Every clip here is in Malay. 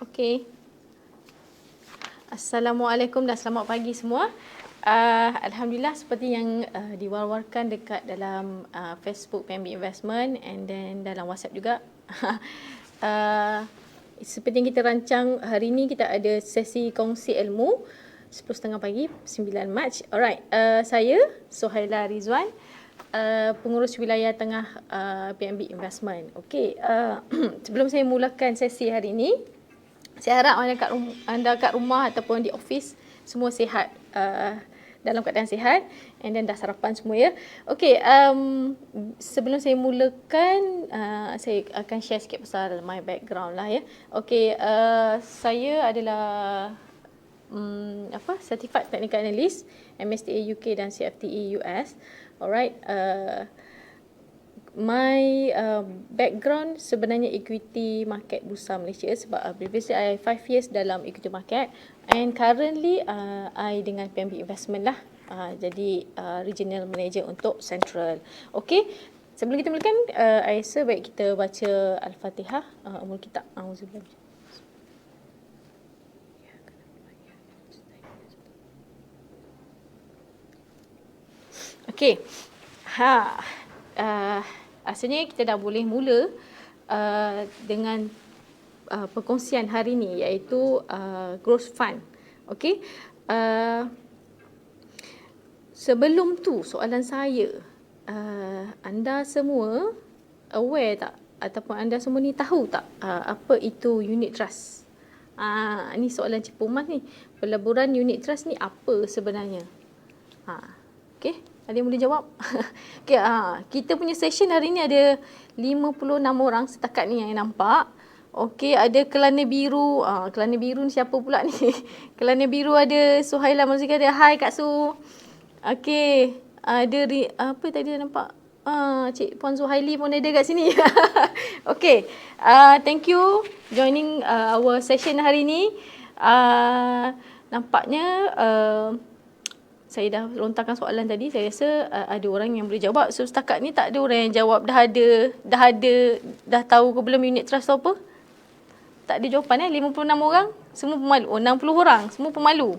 Okey. Assalamualaikum dan selamat pagi semua. Alhamdulillah seperti yang diwar-warkan dekat dalam Facebook PNB Investment and then dalam WhatsApp juga. Seperti yang kita rancang hari ini, kita ada sesi kongsi ilmu 10.30 pagi 9 Mac. Alright, saya Sohaila Rizwan, pengurus wilayah tengah PNB Investment. Okey, sebelum saya mulakan sesi hari ini, saya harap anda kat rumah ataupun di office semua sihat, dalam keadaan sihat, and then dah sarapan semua ya. Okey, sebelum saya mulakan, saya akan share sikit pasal my background lah ya. Okey, saya adalah Certified Technical Analyst MSTA UK dan CFTE US. Alright, my background sebenarnya equity market Bursa Malaysia, sebab previously I 5 years dalam equity market and currently I dengan PNB Investment lah, jadi regional manager untuk Central. Okey, sebelum kita mulakan, I rasa baik kita baca Al-Fatihah, umul kitab. Auzubillah. Okey. Asalnya kita dah boleh mula dengan perkongsian hari ini, iaitu growth fund. Okey. Sebelum tu soalan saya, anda semua aware tak, ataupun anda semua ni tahu tak apa itu unit trust? Ni soalan Cik Pumas ni. Peleburan unit trust ni apa sebenarnya? Okey, ada yang boleh jawab? Okey, kita punya session hari ni ada 56 orang setakat ni yang nampak. Okey, ada Kelana Biru. Kelana Biru ni siapa pula ni? Kelana Biru ada Suhaila Marzika, ada. Hai Kak Su. Okey, ada apa tadi nampak? Cik Puan Zuhaili pun ada kat sini. Okey, thank you joining our session hari ni. Nampaknya saya dah lontarkan soalan tadi, saya rasa ada orang yang boleh jawab. So setakat ni tak ada orang yang jawab dah tahu ke belum unit trust tu apa? Tak ada jawapan 56 orang, semua pemalu. 60 orang, semua pemalu.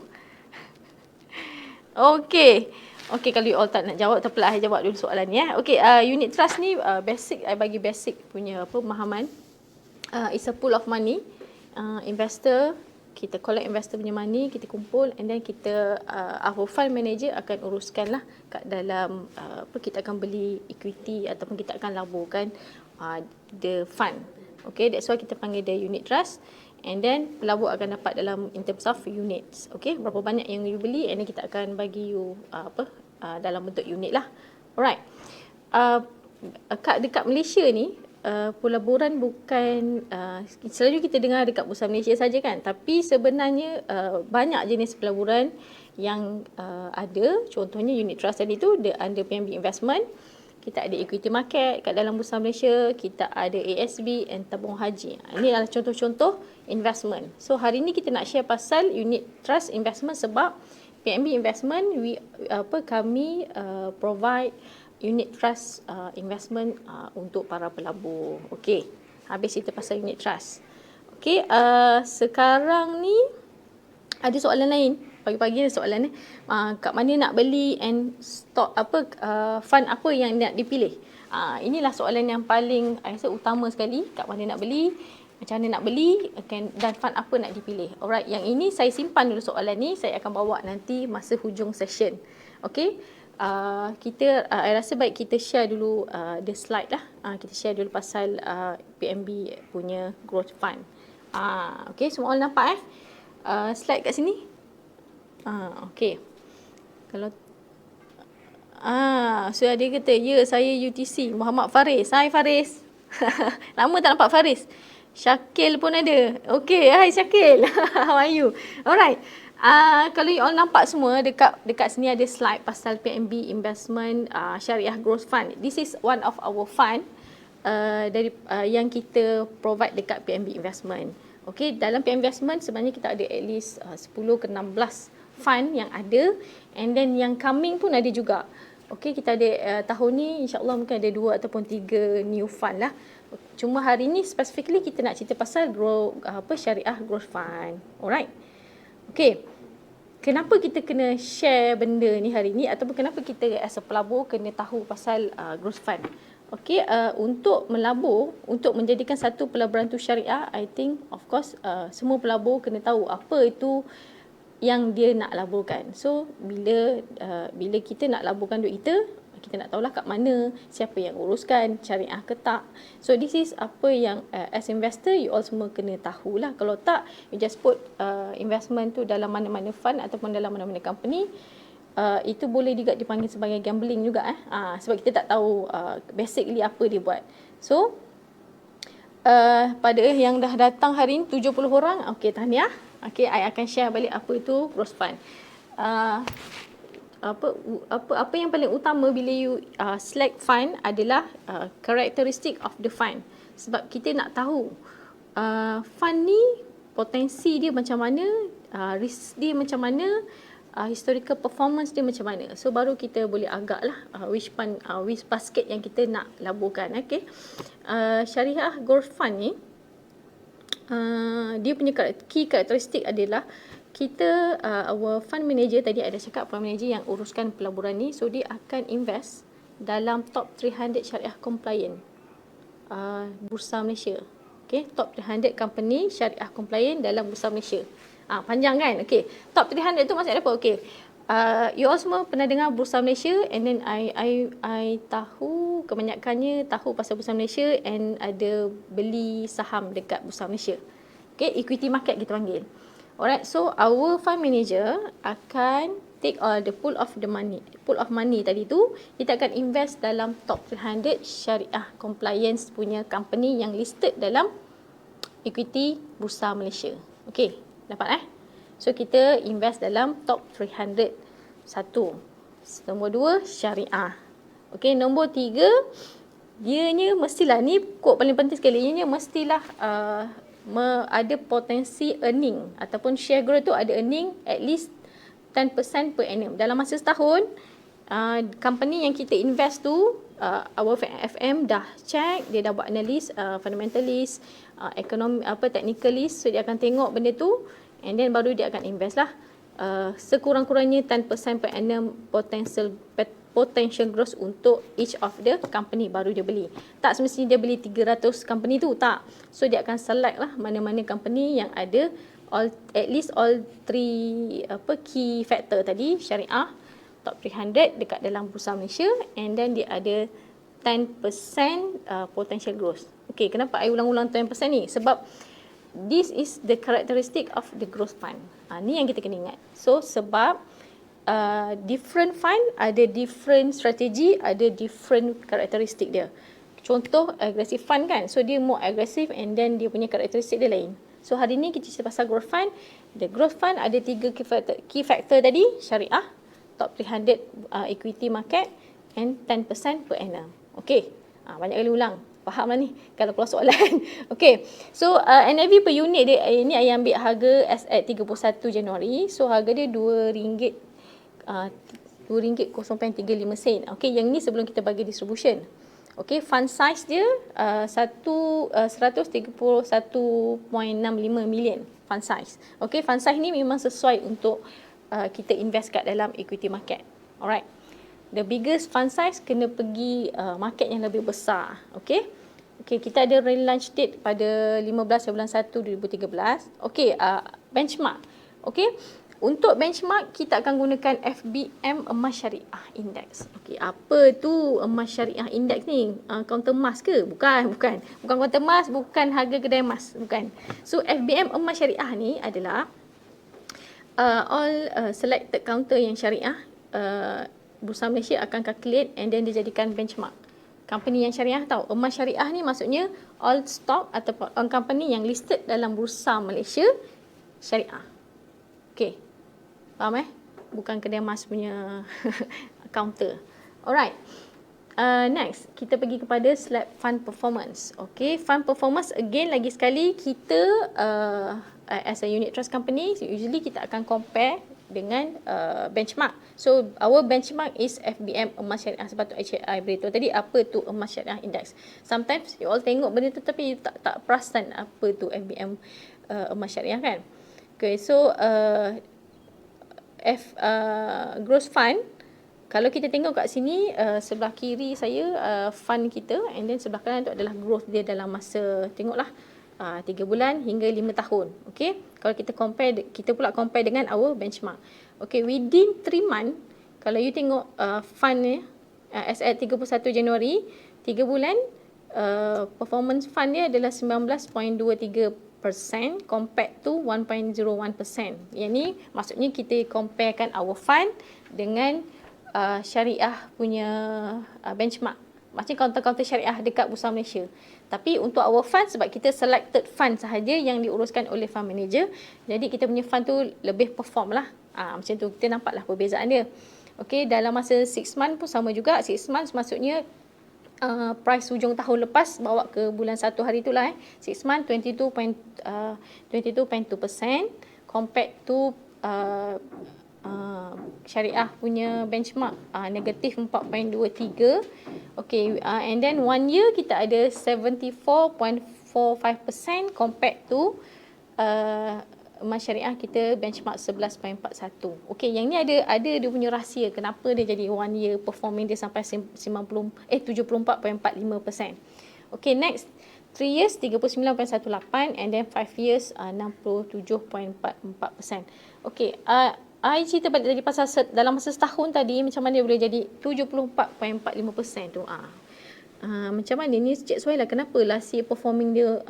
Okey. Okey, kalau you all tak nak jawab, tak apalah, saya jawab dulu soalan ni ya. Okey, unit trust ni basic, I bagi basic punya pemahaman. It's a pool of money. Investor, kita collect investor punya money, kita kumpul, and then kita our fund manager akan uruskan lah kat dalam kita akan beli equity ataupun kita akan laburkan the fund. Okay, that's why kita panggil dia unit trust, and then pelabur akan dapat dalam in terms of units. Okay, berapa banyak yang you beli, and then kita akan bagi you dalam bentuk unit lah. Alright, dekat Malaysia ni, pelaburan bukan selalu kita dengar dekat Bursa Malaysia saja kan, tapi sebenarnya banyak jenis pelaburan yang ada. Contohnya unit trust tadi tu under PNB Investment, kita ada equity market kat dalam Bursa Malaysia, kita ada ASB and tabung haji. Ini adalah contoh-contoh investment. So hari ni kita nak share pasal unit trust investment, sebab PNB Investment kami provide unit trust investment untuk para pelabur. Okey, habis cerita pasal unit trust. Okey, sekarang ni ada soalan lain. Pagi-pagi ada soalan ni. Kat mana nak beli and stock fund apa yang nak dipilih? Inilah soalan yang paling saya rasa utama sekali. Kat mana nak beli, macam mana nak beli, dan fund apa nak dipilih. Alright, yang ini saya simpan dulu soalan ni, saya akan bawa nanti masa hujung session. Okey. I rasa baik kita share dulu the slide lah. Kita share dulu pasal PNB punya growth fund. Okey, semua orang nampak slide kat sini? Okey. Kalau so dia kata, ya saya UTC Muhammad Faris. Hai Faris. Lama tak nampak Faris. Syakil pun ada. Okey, hai Syakil. How are you? Alright. Kalau you all nampak semua, dekat sini ada slide pasal PNB Investment Syariah Growth Fund. This is one of our fund yang kita provide dekat PNB Investment. Okey, dalam PNB Investment sebenarnya kita ada at least 10 ke 16 fund yang ada, and then yang coming pun ada juga. Okey, kita ada tahun ni insya-Allah mungkin ada 2 ataupun 3 new fund lah. Cuma hari ni specifically kita nak cerita pasal syariah growth fund. Alright. Okey. Kenapa kita kena share benda ni hari ni, ataupun kenapa kita as a pelabur kena tahu pasal growth fund? Okey, untuk melabur, untuk menjadikan satu pelaburan tu syariah, I think of course semua pelabur kena tahu apa itu yang dia nak laburkan. So bila kita nak laburkan duit kita nak tahulah kat mana, siapa yang uruskan, syariah ke tak. So this is apa yang as investor you all semua kena tahulah. Kalau tak, you just put investment tu dalam mana-mana fund ataupun dalam mana-mana company, itu boleh juga dipanggil sebagai gambling juga sebab kita tak tahu basically apa dia buat. So pada yang dah datang hari ni 70 orang, okey, tahniah. Okey, I akan share balik apa itu growth fund. Apa yang paling utama bila you select fund adalah characteristic of the fund. Sebab kita nak tahu fund ni potensi dia macam mana, risk dia macam mana, historical performance dia macam mana. So baru kita boleh agak lah which fund, which basket yang kita nak laburkan. Okay. Syariah growth fund ni dia punya key karakteristik adalah kita our fund manager, tadi ada cakap fund manager yang uruskan pelaburan ni, so dia akan invest dalam top 300 syariah compliant Bursa Malaysia. Okay, top 300 company syariah compliant dalam Bursa Malaysia. Panjang kan? Okay, top 300 tu maksudnya apa? Okay, you all semua pernah dengar Bursa Malaysia, and then I tahu kebanyakannya tahu pasal Bursa Malaysia and ada beli saham dekat Bursa Malaysia. Okay, equity market kita panggil. Alright, so our fund manager akan take all the pool of money tadi tu, kita akan invest dalam top 300 syariah compliance punya company yang listed dalam equity Bursa Malaysia. Okay, dapat So kita invest dalam top 300. Satu. Nombor 2, syariah. Okey, nombor 3, dianya mestilah, ni quote paling penting sekali, ianya mestilah ada potensi earning ataupun share growth tu ada earning at least 10% per annum. Dalam masa setahun, company yang kita invest tu, our FM dah check, dia dah buat analysis, fundamentalist, technicalist, so dia akan tengok benda tu, and then baru dia akan invest lah. Sekurang-kurangnya 10% per annum potential growth untuk each of the company baru dia beli. Tak semestinya dia beli 300 company tu, tak. So dia akan select lah mana-mana company yang ada at least all 3 key factor tadi, syariah, top 300 dekat dalam Bursa Malaysia, and then dia ada 10% potential growth. Okay, kenapa I ulang-ulang 10% ni? Sebab this is the characteristic of the growth fund. Ni yang kita kena ingat. So sebab different fund ada different strategi, ada different karakteristik dia. Contoh aggressive fund kan, so dia more aggressive and then dia punya karakteristik dia lain. So hari ni kita cerita pasal growth fund. The growth fund ada 3 key factor tadi, syariah, top 300 equity market, and 10% per annum. Okay, banyak kali ulang. Faham lah ni kalau keluar soalan. Okay, so NAV per unit dia, ni I ambil harga as at 31 Januari. So harga dia RM2, RM2.0.35. Okay, yang ni sebelum kita bagi distribution. Okay, fund size dia 131.65 million fund size. Okay, fund size ni memang sesuai untuk kita invest kat dalam equity market. Alright. The biggest fund size kena pergi market yang lebih besar. Okay. Okay, kita ada relaunch date pada 15 bulan 1 2013. Okay, benchmark. Okay, untuk benchmark kita akan gunakan FBM Emas Syariah Index. Okay, apa tu Emas Syariah Index ni? Counter emas ke? Bukan counter emas, bukan harga kedai emas, bukan. So FBM Emas Syariah ni adalah all selected counter yang syariah, Bursa Malaysia akan calculate and then dijadikan benchmark. Company yang syariah tahu, emas syariah ni maksudnya all stock ataupun company yang listed dalam Bursa Malaysia syariah. Okay, faham bukan kedai emas punya counter. Alright. Next, kita pergi kepada slide fund performance. Okay, fund performance again lagi sekali kita as a unit trust company, usually kita akan compare dengan benchmark. So our benchmark is FBM emas syariah sepatut HSI beritahu tadi apa tu emas syariah index. Sometimes you all tengok benda tu tapi you tak perasan apa tu FBM emas syariah kan. Okay, so growth fund, kalau kita tengok kat sini sebelah kiri saya fund kita, and then sebelah kanan tu adalah growth dia dalam masa, tengoklah 3 bulan hingga 5 tahun. Okay, kalau kita compare, kita pula compare dengan our benchmark. Okay, within 3 month, kalau you tengok fund ni as at 31 Januari, 3 bulan performance fund dia adalah 19.23% compared to 1.01%. Yang ni maksudnya kita comparekan our fund dengan syariah punya benchmark. Maksudnya kaunter-kaunter syariah dekat Bursa Malaysia. Tapi untuk our fund, sebab kita selected fund sahaja yang diuruskan oleh fund manager, jadi kita punya fund tu lebih perform lah. Macam tu kita nampaklah perbezaan dia. Okay, dalam masa 6 month pun sama juga. 6 months maksudnya price hujung tahun lepas bawa ke bulan 1 hari itulah 6 month 22.2% compared to syariah punya benchmark negatif 4.23. Okay, and then 1 year kita ada 74.45% compared to emas syariah kita benchmark 11.41. Okay, yang ni ada dia punya rahsia kenapa dia jadi 1 year performing dia sampai 74.45%. Okay, next 3 years 39.18 and then 5 years 67.44%. Okay, I cerita balik tadi pasal dalam masa setahun tadi macam mana dia boleh jadi 74.45% tu. Macam mana ni, Cik Suhaila, kenapa lah si performing dia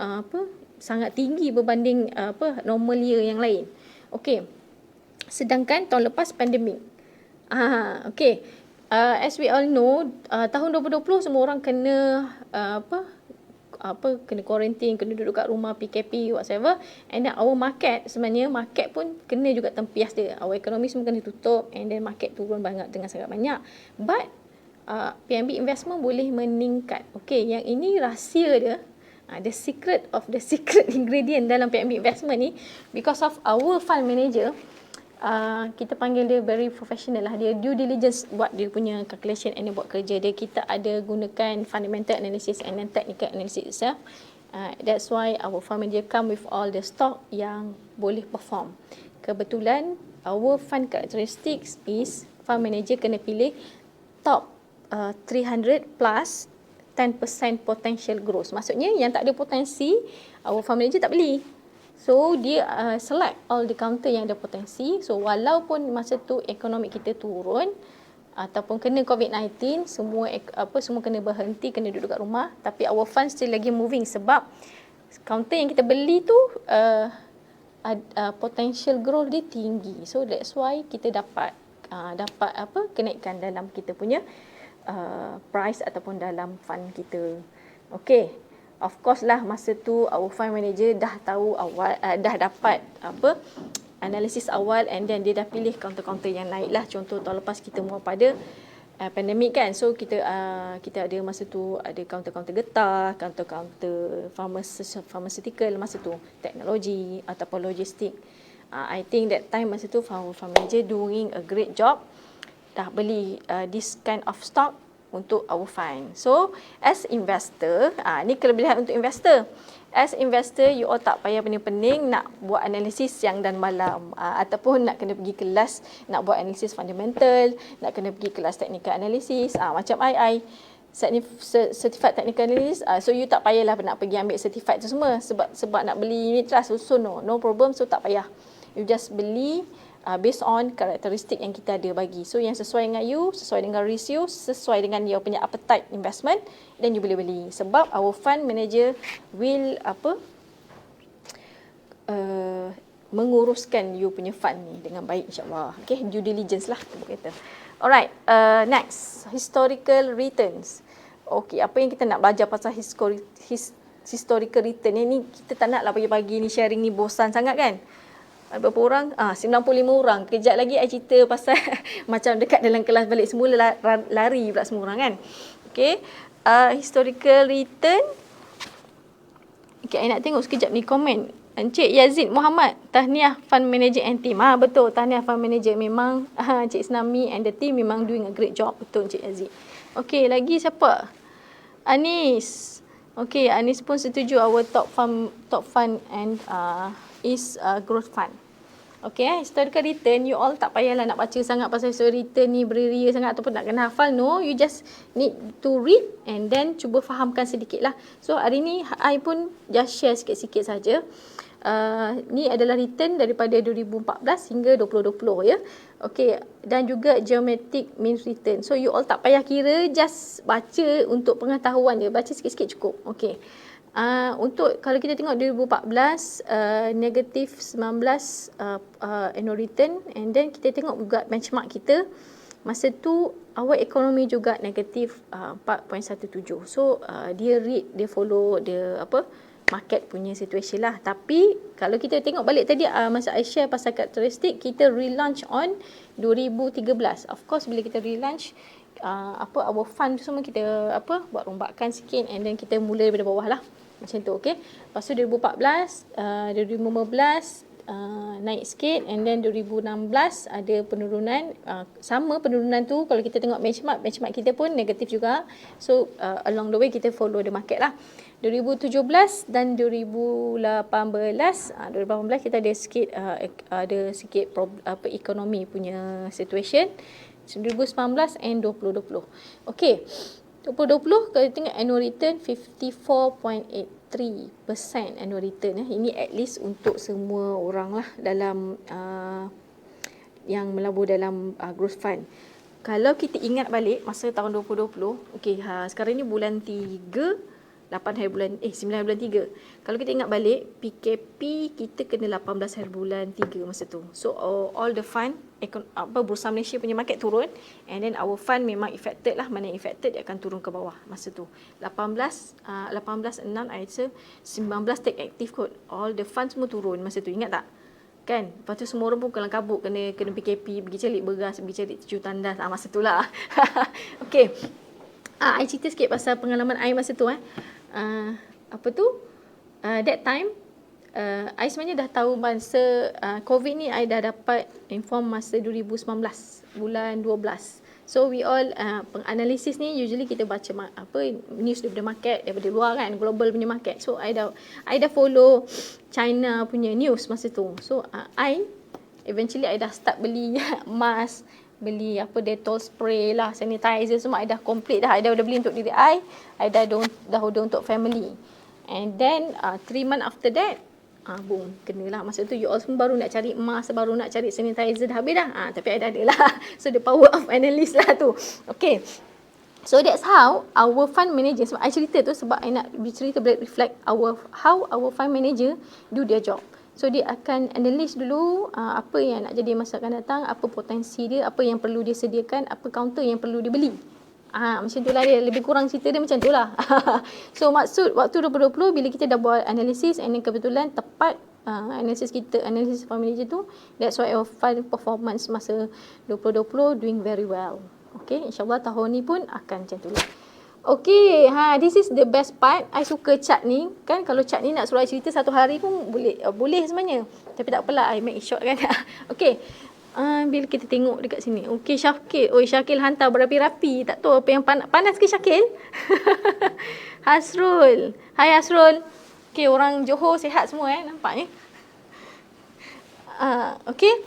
sangat tinggi berbanding normal year yang lain. Okey. Sedangkan tahun lepas pandemik. Okey. As we all know, tahun 2020 semua orang kena kena quarantine, kena duduk kat rumah, PKP, whatever. And then our market, sebenarnya market pun kena juga tempias dia. Our economy semua kena tutup and then market turun banget dengan sangat banyak. But PNB investment boleh meningkat. Okay, yang ini rahsia dia. The secret of the secret ingredient dalam PNB investment ni, because of our fund manager, kita panggil dia very professional lah. Dia due diligence buat dia punya calculation and dia buat kerja dia. Kita ada gunakan fundamental analysis and then technical analysis itself. That's why our fund manager come with all the stock yang boleh perform. Kebetulan our fund characteristics is fund manager kena pilih top 300 plus 10% potential growth. Maksudnya yang tak ada potensi, our fund manager tak beli. So dia select all the counter yang ada potensi. So walaupun masa tu ekonomi kita turun ataupun kena COVID-19, semua kena berhenti, kena duduk kat rumah, tapi our fund still lagi moving sebab counter yang kita beli tu potential growth dia tinggi. So that's why kita dapat kenaikan dalam kita punya price ataupun dalam fund kita. Okay. Of course lah masa tu our fund manager dah tahu awal, dah dapat analisis awal and then dia dah pilih counter-counter yang naik lah. Contoh tahun lepas kita mau pada pandemik kan. So kita ada masa tu ada counter-counter getah, counter-counter pharmaceutical masa tu, teknologi ataupun logistik. I think that time masa tu fund manager doing a great job. Dah beli this kind of stock untuk our fund. So, as investor, ni kelebihan untuk investor. As investor, you all tak payah pening-pening nak buat analisis siang dan malam. Ataupun nak kena pergi kelas, nak buat analisis fundamental, nak kena pergi kelas technical analysis. Macam I certified technical analysis. So, you tak payahlah nak pergi ambil certified tu semua. Sebab nak beli unit trust. So, no problem. So, tak payah. You just beli based on karakteristik yang kita ada bagi. So yang sesuai dengan you, sesuai dengan risk you, sesuai dengan you punya appetite investment, then you boleh beli. Sebab our fund manager will menguruskan you punya fund ni dengan baik, insyaAllah. Okay, due diligence lah kita. Alright, next, historical returns. Okay, apa yang kita nak belajar pasal historical return ni, kita tak nak lah pagi-pagi ni sharing ni bosan sangat kan. Berapa orang? 95 orang. Kejap lagi saya cerita pasal macam dekat dalam kelas balik semula lari pula semua orang kan. Okay. Historical return. Okay, saya nak tengok sekejap ni komen. Encik Yazid Muhammad, Tahniah Fund Manager and Team. Betul, Tahniah Fund Manager. Memang Encik Isnami and the team memang doing a great job. Betul Encik Yazid. Okey, lagi siapa? Anis. Okey, Anis pun setuju our top fund and is growth fund. Okay, historical return, you all tak payahlah nak baca sangat pasal historical return ni beria sangat ataupun nak kena hafal. No, you just need to read and then cuba fahamkan sedikit lah. So, hari ni I pun just share sikit-sikit saja. Ni adalah return daripada 2014 hingga 2020 ya. Okay, dan juga geometric mean return. So, you all tak payah kira, just baca untuk pengetahuan je. Baca sikit-sikit cukup. Okay. Untuk kalau kita tengok 2014 negatif 19 annual return, and then kita tengok juga benchmark kita masa tu our economy juga negatif 4.17. So dia follow market punya situation lah. Tapi kalau kita tengok balik tadi masa I share pasal karakteristik, kita relaunch on 2013. Of course bila kita relaunch our fund tu semua kita buat rombakan sikit and then kita mula daripada bawah lah. Macam tu, okey. Lepas tu 2014, 2015 naik sikit, and then 2016 ada penurunan. Sama penurunan tu kalau kita tengok benchmark kita pun negatif juga. So along the way kita follow the market lah. 2017 dan 2018 kita ada sikit ekonomi punya situation. 2019 and 2020. Okey. 2020 kalau tengok annual return 54.83% annual return. Ini at least untuk semua orang lah dalam yang melabur dalam growth fund. Kalau kita ingat balik masa tahun 2020, okey, sekarang ni bulan 3, 9 bulan 3. Kalau kita ingat balik, PKP kita kena 18 hari bulan 3 masa tu. So all the fund Bursa Malaysia punya market turun, and then our fund memang affected lah. Mana yang affected dia akan turun ke bawah masa tu. 18 6 I rasa 19 take active kot. All the fund semua turun masa tu, ingat tak? Kan? Lepas tu semua orang pun kelang kabut kena PKP, pergi cari beras, pergi cari tujuh tandas masa tu lah. Okay, I cerita sikit pasal pengalaman I masa tu. That time I sebenarnya dah tahu masa COVID ni. I dah dapat inform masa 2019 bulan 12. So we all penganalisis ni usually kita baca news daripada market, daripada luar kan, global punya market. So I dah follow China punya news masa tu. So I eventually I dah start beli mask, beli Dettol spray lah, sanitizer semua I dah complete dah. I dah beli untuk diri I dah order untuk family. And then 3 months after that, boom, kenalah. Masa tu you all semua baru nak cari mask, baru nak cari sanitizer, dah habis dah. Tapi I dah ada lah. So the power of analyst lah tu. Okay. So that's how our fund manager, sebab I cerita tu sebab I nak bercerita reflect how our fund manager do their job. So dia akan analyse dulu apa yang nak jadi masa akan datang, apa potensi dia, apa yang perlu dia sediakan, apa counter yang perlu dia beli. Macam tu lah dia, lebih kurang cerita dia macam tu lah. So maksud waktu 2020 bila kita dah buat analisis, and kebetulan tepat analisis fund manager tu, that's why our fund performance masa 2020 doing very well. Okay, insyaAllah tahun ni pun akan macam tu lah. Okay, this is the best part. I suka chart ni. Kan kalau chart ni nak suruh I cerita satu hari pun boleh sebenarnya. Tapi tak apalah, I make it short kan. Okay. Bila kita tengok dekat sini. Okay, Syakil. Syakil hantar berapi-rapi. Tak tahu apa yang panas ke Syakil? Hasrul. Hai Hasrul. Okay, orang Johor sihat semua nampaknya. Okay.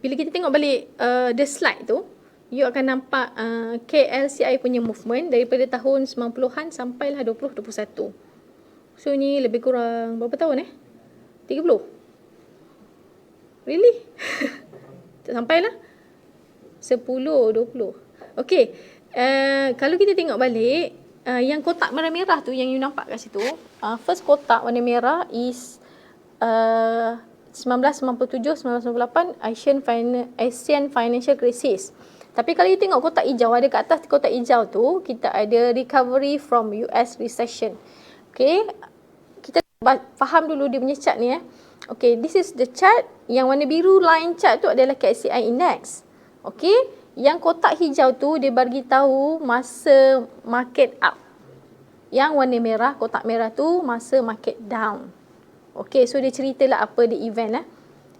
Bila kita tengok balik the slide tu, you akan nampak KLCI punya movement daripada tahun 90-an sampailah 2021. So ni lebih kurang berapa tahun 30? Really? Sampailah 10, 20. Okay. Kalau kita tengok balik, yang kotak merah-merah tu yang you nampak kat situ, first kotak warna merah is 1997, 1998 Asian Financial Crisis. Tapi kalau you tengok kotak hijau, ada kat atas kotak hijau tu, kita ada recovery from US recession. Okay. Kita faham dulu dia punya chart ni. Okay, this is the chart. Yang warna biru line chart tu adalah KCI index. Okay. Yang kotak hijau tu dia bagi tahu masa market up. Yang warna merah, kotak merah tu masa market down. Okay, so dia ceritalah apa dia event lah.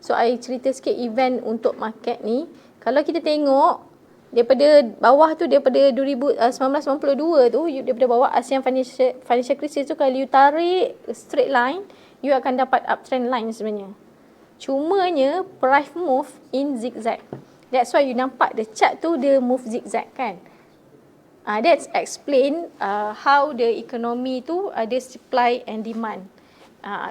So, I cerita sikit event untuk market ni. Kalau kita tengok, daripada bawah tu, daripada 1992 tu, daripada bawah ASEAN Financial Crisis tu, kalau you tarik straight line, you akan dapat uptrend line sebenarnya. Cumanya, price move in zigzag. That's why you nampak the chart tu, dia move zigzag kan. That's explain how the economy tu ada supply and demand.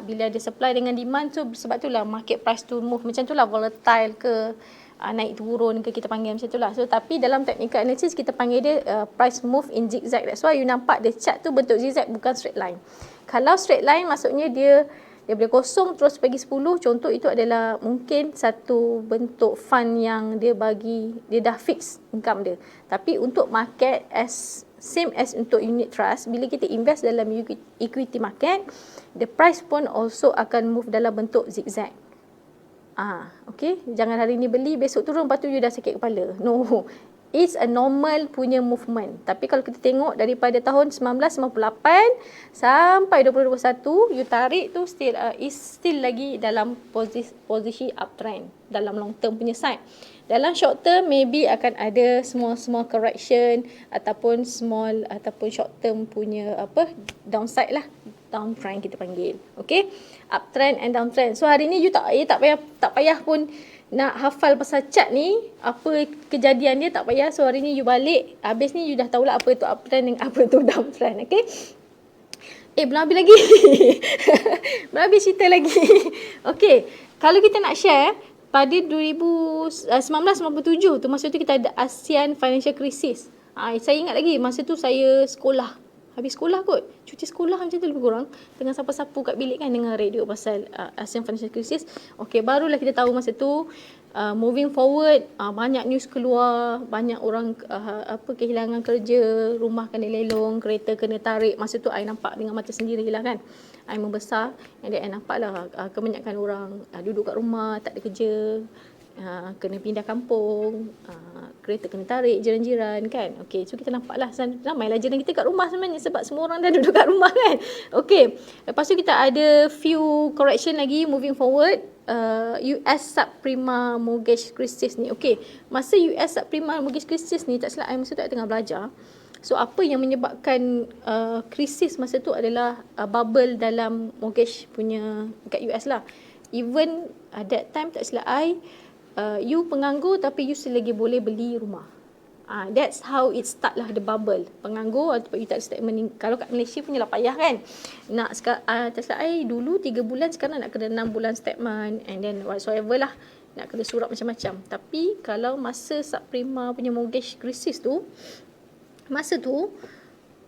Bila ada supply dengan demand tu, sebab itulah market price tu move macam itulah, volatile ke, naik turun ke, kita panggil macam itulah. So tapi dalam technical analysis kita panggil dia price move in zigzag. That's why you nampak the chart tu bentuk zigzag, bukan straight line. Kalau straight line maksudnya dia daripada kosong terus bagi 10, contoh itu adalah mungkin satu bentuk fund yang dia bagi, dia dah fix income dia. Tapi untuk market, same as untuk unit trust, bila kita invest dalam equity market, the price pun also akan move dalam bentuk zigzag. Okay, jangan hari ni beli, besok turun, lepas tu you dah sakit kepala. No, it's a normal punya movement. Tapi kalau kita tengok daripada tahun 1998 sampai 2021, you tarik tu is still lagi dalam posisi uptrend dalam long term punya side. Dalam short term maybe akan ada small correction ataupun short term punya downside lah, downtrend kita panggil. Okay, uptrend and downtrend. So hari ni you tak payah pun nak hafal pasal chart ni, apa kejadian dia, tak payah. So hari ni you balik, habis ni you dah tahulah apa tu uptrend dan apa tu downtrend. Okay, belum habis lagi. Belum habis cerita lagi. Okay, kalau kita nak share, pada 1997 tu, masa tu kita ada ASEAN Financial Crisis. Saya ingat lagi, masa tu saya sekolah. Habis sekolah kot, cuti sekolah macam tu lebih kurang. Tengah sapu-sapu kat bilik kan, dengar radio pasal ASEAN Financial Crisis. Okay, barulah kita tahu masa tu, moving forward, banyak news keluar, banyak orang kehilangan kerja, rumah kena lelong, kereta kena tarik. Masa tu I nampak dengan mata sendirilah kan. I membesar, and then I nampak lah kebanyakan orang duduk kat rumah, tak ada kerja, kena pindah kampung, kereta kena tarik, jiran-jiran kan. Okay, so kita nampak lah, ramailah jiran kita kat rumah sebenarnya sebab semua orang dah duduk kat rumah kan. Okay, lepas tu kita ada few correction lagi moving forward. US subprime mortgage crisis ni. Okay, masa US subprime mortgage crisis ni, tak silap I masa tu I tengah belajar. So apa yang menyebabkan krisis masa tu adalah bubble dalam mortgage punya dekat US lah. Even that time, tak silap I, you penganggur tapi you still lagi boleh beli rumah. That's how it start lah, the bubble. Penganggur ataupun you tak ada statement. Kalau kat Malaysia punya lah payah kan. Tak silap I dulu 3 bulan, sekarang nak kena 6 bulan statement, and then whatsoever lah, nak kena surat macam-macam. Tapi kalau masa subprime punya mortgage crisis tu, masa tu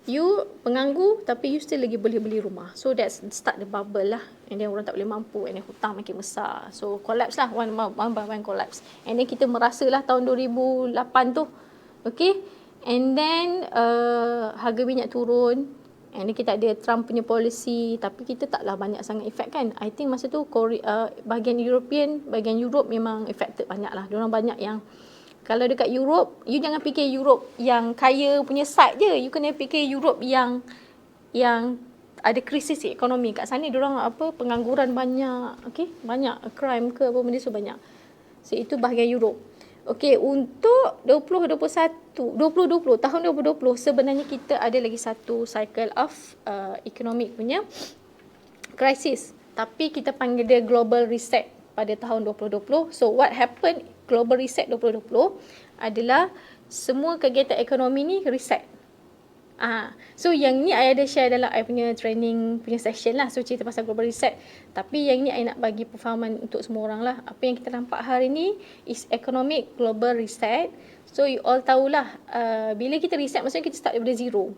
you penganggur tapi you still lagi boleh beli rumah. So that's start the bubble lah, and then orang tak boleh mampu, and then hutang makin besar. So collapse lah, one by one collapse. And then kita merasalah tahun 2008 tu. Okay, and then harga minyak turun, and then kita ada Trump punya policy, tapi kita taklah banyak sangat efek kan. I think masa tu bahagian Europe memang affected banyak lah. Diorang banyak yang, kalau dekat Europe, you jangan fikir Europe yang kaya punya side je. You kena fikir Europe yang ada krisis ekonomi. Kat sana diorang pengangguran banyak, okay? Banyak crime ke apa benda, so banyak. So itu bahagian Europe. Okay, untuk 2020, tahun 2020 sebenarnya kita ada lagi satu cycle of economic punya krisis. Tapi kita panggil dia global reset pada tahun 2020. So what happened global reset 2020 adalah semua kegiatan ekonomi ni reset. So yang ni I ada share dalam I punya training punya session lah. So cerita pasal global reset. Tapi yang ni I nak bagi perfahaman untuk semua orang lah. Apa yang kita nampak hari ni is economic global reset. So you all tahulah, bila kita reset maksudnya kita start daripada zero.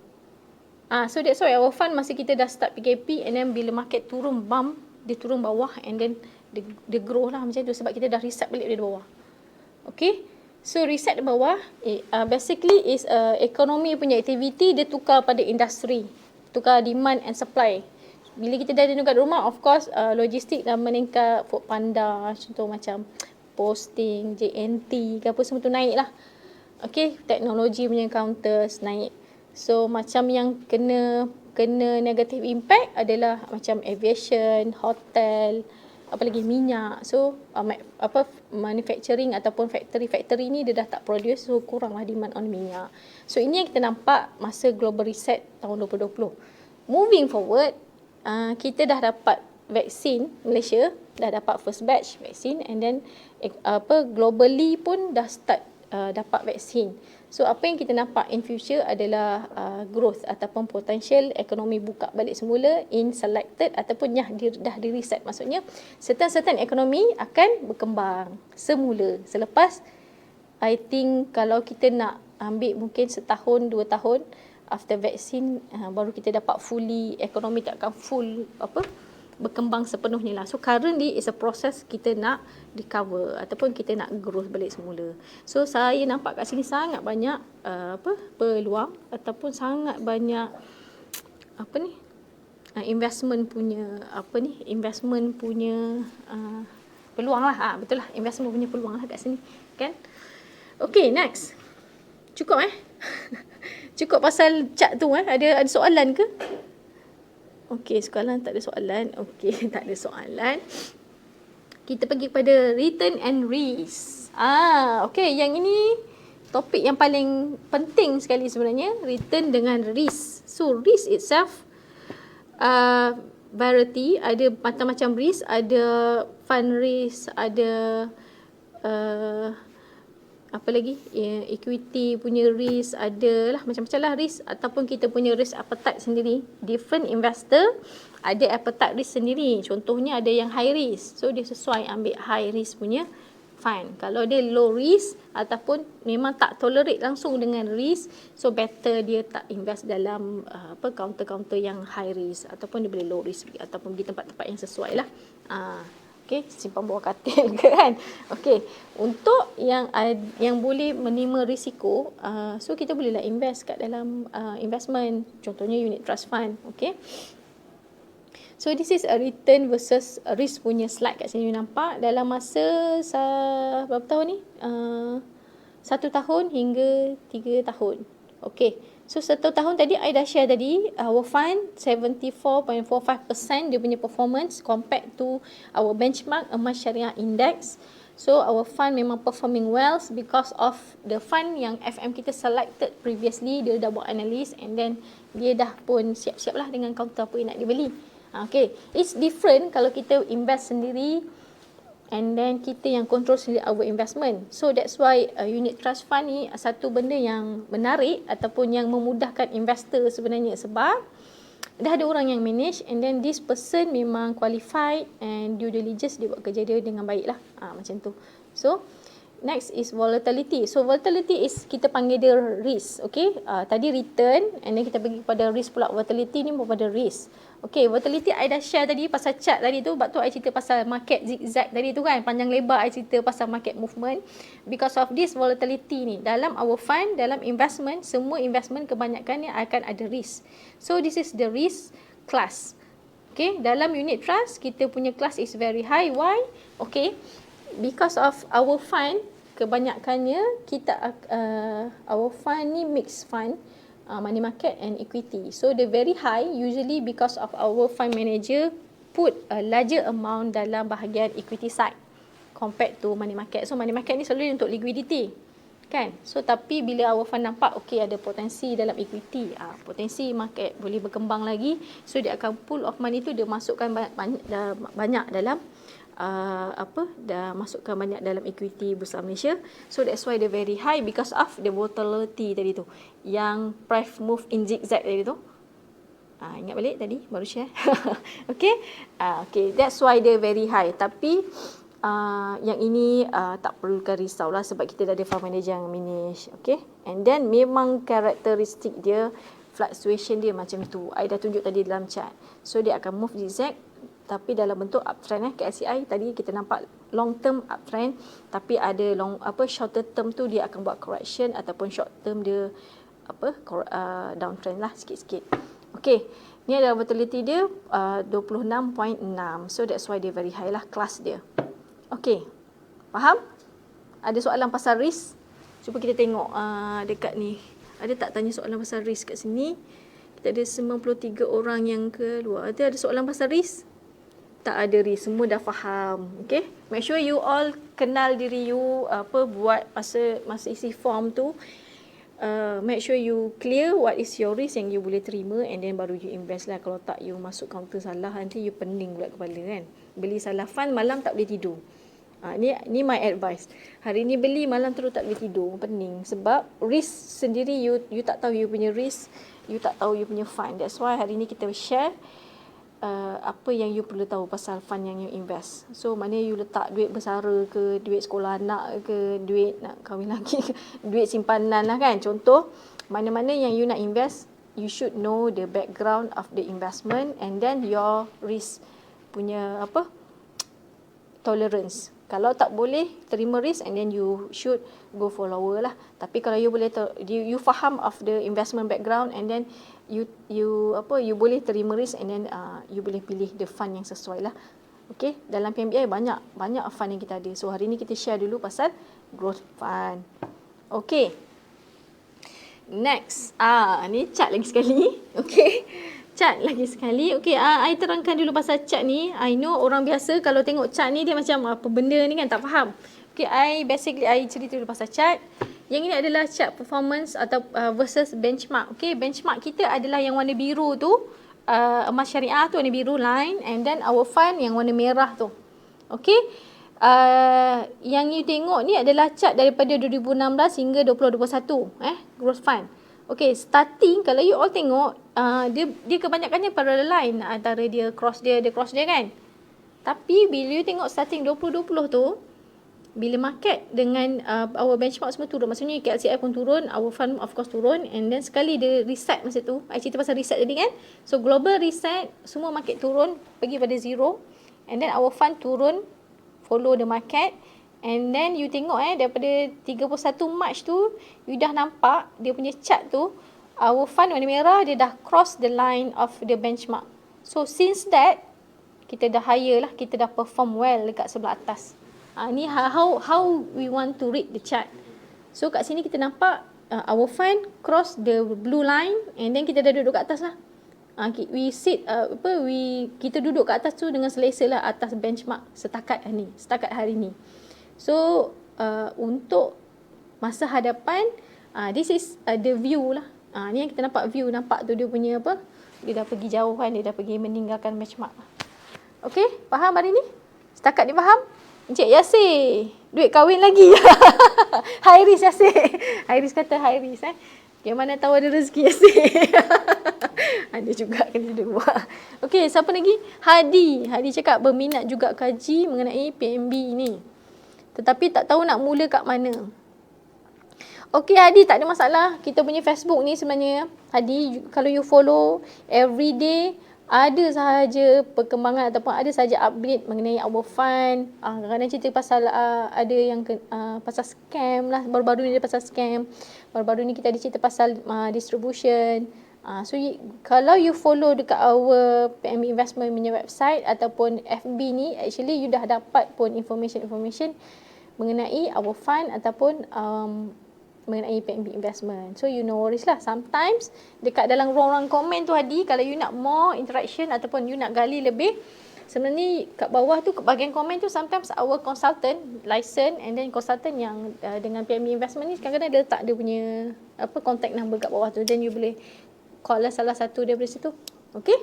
So that's why our fund masa kita dah start PKP, and then bila market turun, bump, dia turun bawah, and then dia grow lah macam tu sebab kita dah reset balik dari bawah. Okay, so reset di bawah basically is ekonomi punya aktiviti, dia tukar pada industri, tukar demand and supply. Bila kita dah ada kat rumah, of course logistik dah meningkat, Foodpanda contoh macam posting, JNT ke apa semua tu naik lah. Okay, teknologi punya counters naik. So macam yang kena kena negative impact adalah macam aviation, hotel, apa lagi, minyak. So manufacturing ataupun factory ni dia dah tak produce, so kuranglah demand on minyak. So ini yang kita nampak masa global reset tahun 2020. Moving forward, kita dah dapat vaksin, Malaysia dah dapat first batch vaksin, and then globally pun dah start dapat vaksin. So apa yang kita nampak in future adalah growth ataupun potential ekonomi buka balik semula in selected ataupun dah di reset. Maksudnya certain ekonomi akan berkembang semula. Selepas, I think kalau kita nak ambil mungkin setahun 2 tahun after vaksin, baru kita dapat fully, ekonomi tak akan full berkembang sepenuhnya lah. So currently is a process kita nak recover ataupun kita nak growth balik semula. So saya nampak kat sini sangat banyak peluang ataupun sangat banyak investment punya peluang lah. Betul lah, investment punya peluang lah kat sini kan. Okay, next. Cukup cukup pasal chart tu ada soalan ke? Okey, sekarang tak ada soalan. Okey, tak ada soalan. Kita pergi kepada return and risk. Okey, yang ini topik yang paling penting sekali sebenarnya, return dengan risk. So, risk itself variety, ada macam-macam risk, ada fund risk, ada apa lagi, equity punya risk, adalah macam-macam lah risk, ataupun kita punya risk appetite sendiri. Different investor ada appetite risk sendiri. Contohnya ada yang high risk, so dia sesuai ambil high risk punya fund. Kalau dia low risk ataupun memang tak tolerate langsung dengan risk, so better dia tak invest dalam counter-counter yang high risk, ataupun dia boleh low risk ataupun pergi tempat-tempat yang sesuai lah. Okey, simpan bawah katil ke kan. Okey, untuk yang boleh menerima risiko, so kita bolehlah invest kat dalam investment, contohnya unit trust fund. Okey. So this is a return versus a risk punya slide kat sini, nampak dalam masa berapa tahun ni? 1 tahun hingga 3 tahun. Okey. So 1 tahun tadi I dah share tadi, our fund 74.45% dia punya performance compared to our benchmark Emas Syariah Index. So our fund memang performing well because of the fund yang FM kita selected previously, dia dah buat analysis and then dia dah pun siap-siap lah dengan counter apa yang nak dibeli. Okay, it's different kalau kita invest sendiri and then kita yang control sendiri our investment. So that's why unit trust fund ni satu benda yang menarik ataupun yang memudahkan investor sebenarnya, sebab dah ada orang yang manage and then this person memang qualified and due diligence dia buat kerja dia dengan baik lah. Macam tu. So next is volatility. So volatility is kita panggil dia risk. Okay, tadi return and then kita pergi kepada risk pula. Volatility ni pada risk. Okay, volatility I dah share tadi pasal chart tadi tu. Sebab tu I cerita pasal market zigzag tadi tu kan. Panjang lebar I cerita pasal market movement. Because of this volatility ni, dalam our fund, dalam investment, semua investment kebanyakan ni akan ada risk. So this is the risk class. Okay, dalam unit trust, kita punya class is very high. Why? Okay, because of our fund, kebanyakannya kita our fund ni mixed fund, money market and equity. So they very high usually because of our fund manager put a larger amount dalam bahagian equity side compared to money market. So money market ni selalu untuk liquidity kan. So tapi bila our fund nampak okay ada potensi dalam equity, potensi market boleh berkembang lagi, so dia akan pool of money tu dia masukkan banyak dalam dah masukkan banyak dalam equity Bursa Malaysia. So that's why they very high because of the volatility tadi tu, yang price move in zigzag tadi tu. Ingat balik tadi baru share. Okay, okay, that's why they very high. Tapi yang ini tak perlukan risaulah sebab kita dah ada fund manager yang manage. Okay, and then memang karakteristik dia, fluctuation dia macam tu. I dah tunjuk tadi dalam chart. So dia akan move zigzag tapi dalam bentuk uptrend. KSCI tadi kita nampak long term uptrend, tapi ada shorter term tu dia akan buat correction ataupun short term dia downtrend lah sikit-sikit. Okay, ni adalah volatility dia 26.6. So that's why dia very high lah kelas dia. Okay, faham? Ada soalan pasal risk? Cuba kita tengok dekat ni, ada tak tanya soalan pasal risk kat sini? Kita ada 93 orang yang keluar. Ada soalan pasal risk? Tak ada risk, semua dah faham. Okay, make sure you all kenal diri you, buat masa isi form tu. Make sure you clear what is your risk yang you boleh terima, and then baru you invest lah. Kalau tak, you masuk counter salah, nanti you pening pula kepala kan. Beli salah fund, malam tak boleh tidur. Ni my advice. Hari ni beli, malam terus tak boleh tidur, pening. Sebab risk sendiri, you tak tahu you punya risk, you tak tahu you punya fund. That's why hari ni kita share apa yang you perlu tahu pasal fund yang you invest. So mana you letak duit bersara ke, duit sekolah anak ke, duit nak kahwin lagi ke, duit simpanan lah kan. Contoh, mana-mana yang you nak invest, you should know the background of the investment, and then your risk punya tolerance. Kalau tak boleh terima risk, and then you should go for lower lah. Tapi kalau you boleh you faham of the investment background, and then you boleh terima risk, and then you boleh pilih the fund yang sesuai lah. Okay, dalam PMBI banyak fund yang kita ada. So hari ni kita share dulu pasal growth fund. Okay, next, ni chart lagi sekali. Okay, chart lagi sekali. Okay, I terangkan dulu pasal chart ni. I know orang biasa kalau tengok chart ni, dia macam apa benda ni kan, tak faham. Okay, I cerita dulu pasal chart. Yang ini adalah chart performance atau versus benchmark. Okay, benchmark kita adalah yang warna biru tu, emas syariah tu warna biru line, and then our fund yang warna merah tu. Okay, yang you tengok ni adalah chart daripada 2016 hingga 2021, growth fund. Okay, starting kalau you all tengok, dia kebanyakannya parallel line antara dia cross dia kan. Tapi bila you tengok starting 2020 tu, bila market dengan our benchmark semua turun, maksudnya KLCI pun turun, our fund of course turun, and then sekali dia reset masa tu. I cerita pasal reset tadi kan. So global reset, semua market turun, pergi pada zero, and then our fund turun, follow the market. And then you tengok daripada 31 March tu, you dah nampak dia punya chart tu, our fund warna merah, dia dah cross the line of the benchmark. So since that, kita dah higher lah, kita dah perform well dekat sebelah atas. Ni how we want to read the chart. So kat sini kita nampak our fund cross the blue line, and then kita dah duduk kat atas lah. Kita duduk kat atas tu dengan selesa lah atas benchmark setakat hari ni. So untuk masa hadapan, this is the view lah. Ni yang kita nampak view, nampak tu dia punya dia dah pergi jauh kan, dia dah pergi meninggalkan benchmark. Okay, faham hari ni? Setakat dia faham? Encik Yasir, duit kahwin lagi. Hairis Yasir. Hairis kata Hairis. Okay, mana tahu ada rezeki Yasir. Ada juga kena dua. Okay, siapa lagi? Hadi. Hadi cakap berminat juga kaji mengenai PMB ni, tetapi tak tahu nak mula kat mana. Okay Hadi, tak ada masalah. Kita punya Facebook ni sebenarnya, Hadi, kalau you follow every day, ada sahaja perkembangan ataupun ada sahaja update mengenai our fund. Kadang-kadang cerita pasal ada yang pasal scam lah. Baru-baru ni ada pasal scam. Baru-baru ni kita ada cerita pasal distribution. So kalau you follow dekat our PMB Investment punya website ataupun FB ni, actually you dah dapat pun information mengenai our fund ataupun mengenai PMB Investment. So you no worries lah. Sometimes dekat dalam ruang-ruang komen tu Hadi, kalau you nak more interaction ataupun you nak gali lebih, sebenarnya kat bawah tu, kat bahagian komen tu, sometimes our consultant license, and then consultant yang dengan PMB Investment ni kadang-kadang dia letak dia punya contact number kat bawah tu, then you boleh call lah salah satu daripada situ. Okay,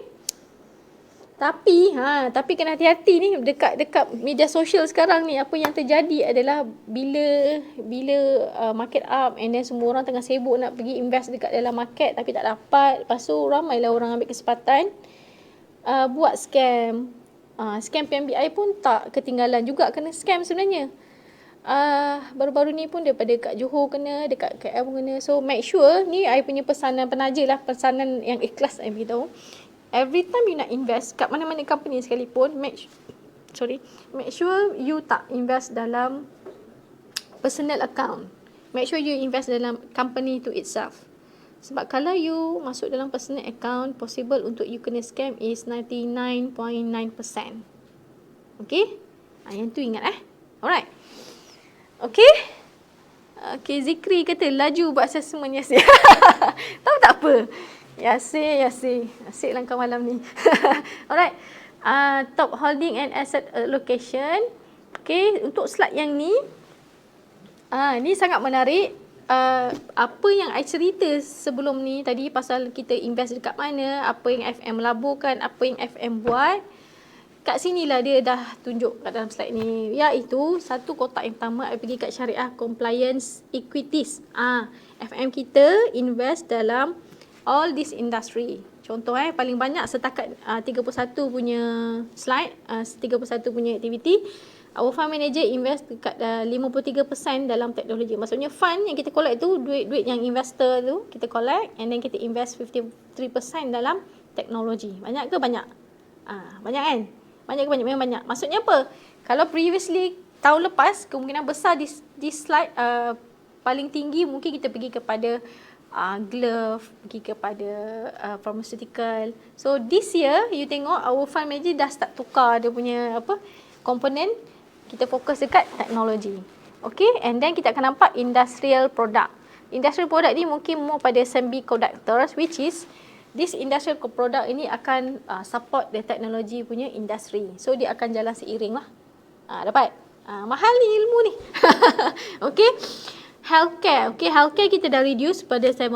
tapi kena hati-hati ni dekat media sosial sekarang ni. Apa yang terjadi adalah bila market up, and then semua orang tengah sibuk nak pergi invest dekat dalam market tapi tak dapat. Lepas tu ramailah orang ambil kesempatan buat scam. Scam PMBI pun tak ketinggalan juga kena scam sebenarnya. Baru-baru ni pun daripada kat Johor kena, dekat KL pun kena. So make sure, ni I punya pesanan penaja lah, pesanan yang ikhlas I beritahu. Every time you nak invest kat mana-mana company sekalipun, make sure you tak invest dalam personal account. Make sure you invest dalam company to itself. Sebab kalau you masuk dalam personal account, possible untuk you kena scam is 99.9%. Okay? Yang tu ingat Alright. Okay? Okay, Zikri kata laju buat assessment Yasir. Tahu tak apa? Yasi. Asyik langkah malam ni. Alright. Top holding and asset allocation. Okay, untuk slide yang ni, ni sangat menarik. Apa yang I cerita sebelum ni tadi pasal kita invest dekat mana, apa yang FM laburkan, apa yang FM buat. Kat sinilah dia dah tunjuk kat dalam slide ni. Iaitu satu kotak yang pertama, I pergi kat syariah compliance equities. FM kita invest dalam all this industry. Contoh paling banyak setakat 31 punya slide, 31 punya aktiviti. Our fund manager invest dekat 53% dalam teknologi. Maksudnya fund yang kita collect tu, duit-duit yang investor tu kita collect, and then kita invest 53% dalam teknologi. Banyak ke banyak? Banyak kan? Banyak ke banyak? Memang banyak. Maksudnya apa? Kalau previously tahun lepas, kemungkinan besar di slide paling tinggi mungkin kita pergi kepada glove, pergi kepada pharmaceutical. So this year you tengok our fund manager dah start tukar dia punya komponen. Kita fokus dekat teknologi. Okay, and then kita akan nampak industrial product. Industrial product ni mungkin more pada semiconductors, which is this industrial product ini akan support the technology punya industry. So dia akan jalan seiring lah. Dapat? Mahal ni ilmu ni. Okay. Healthcare. Okay, healthcare kita dah reduce pada 7%.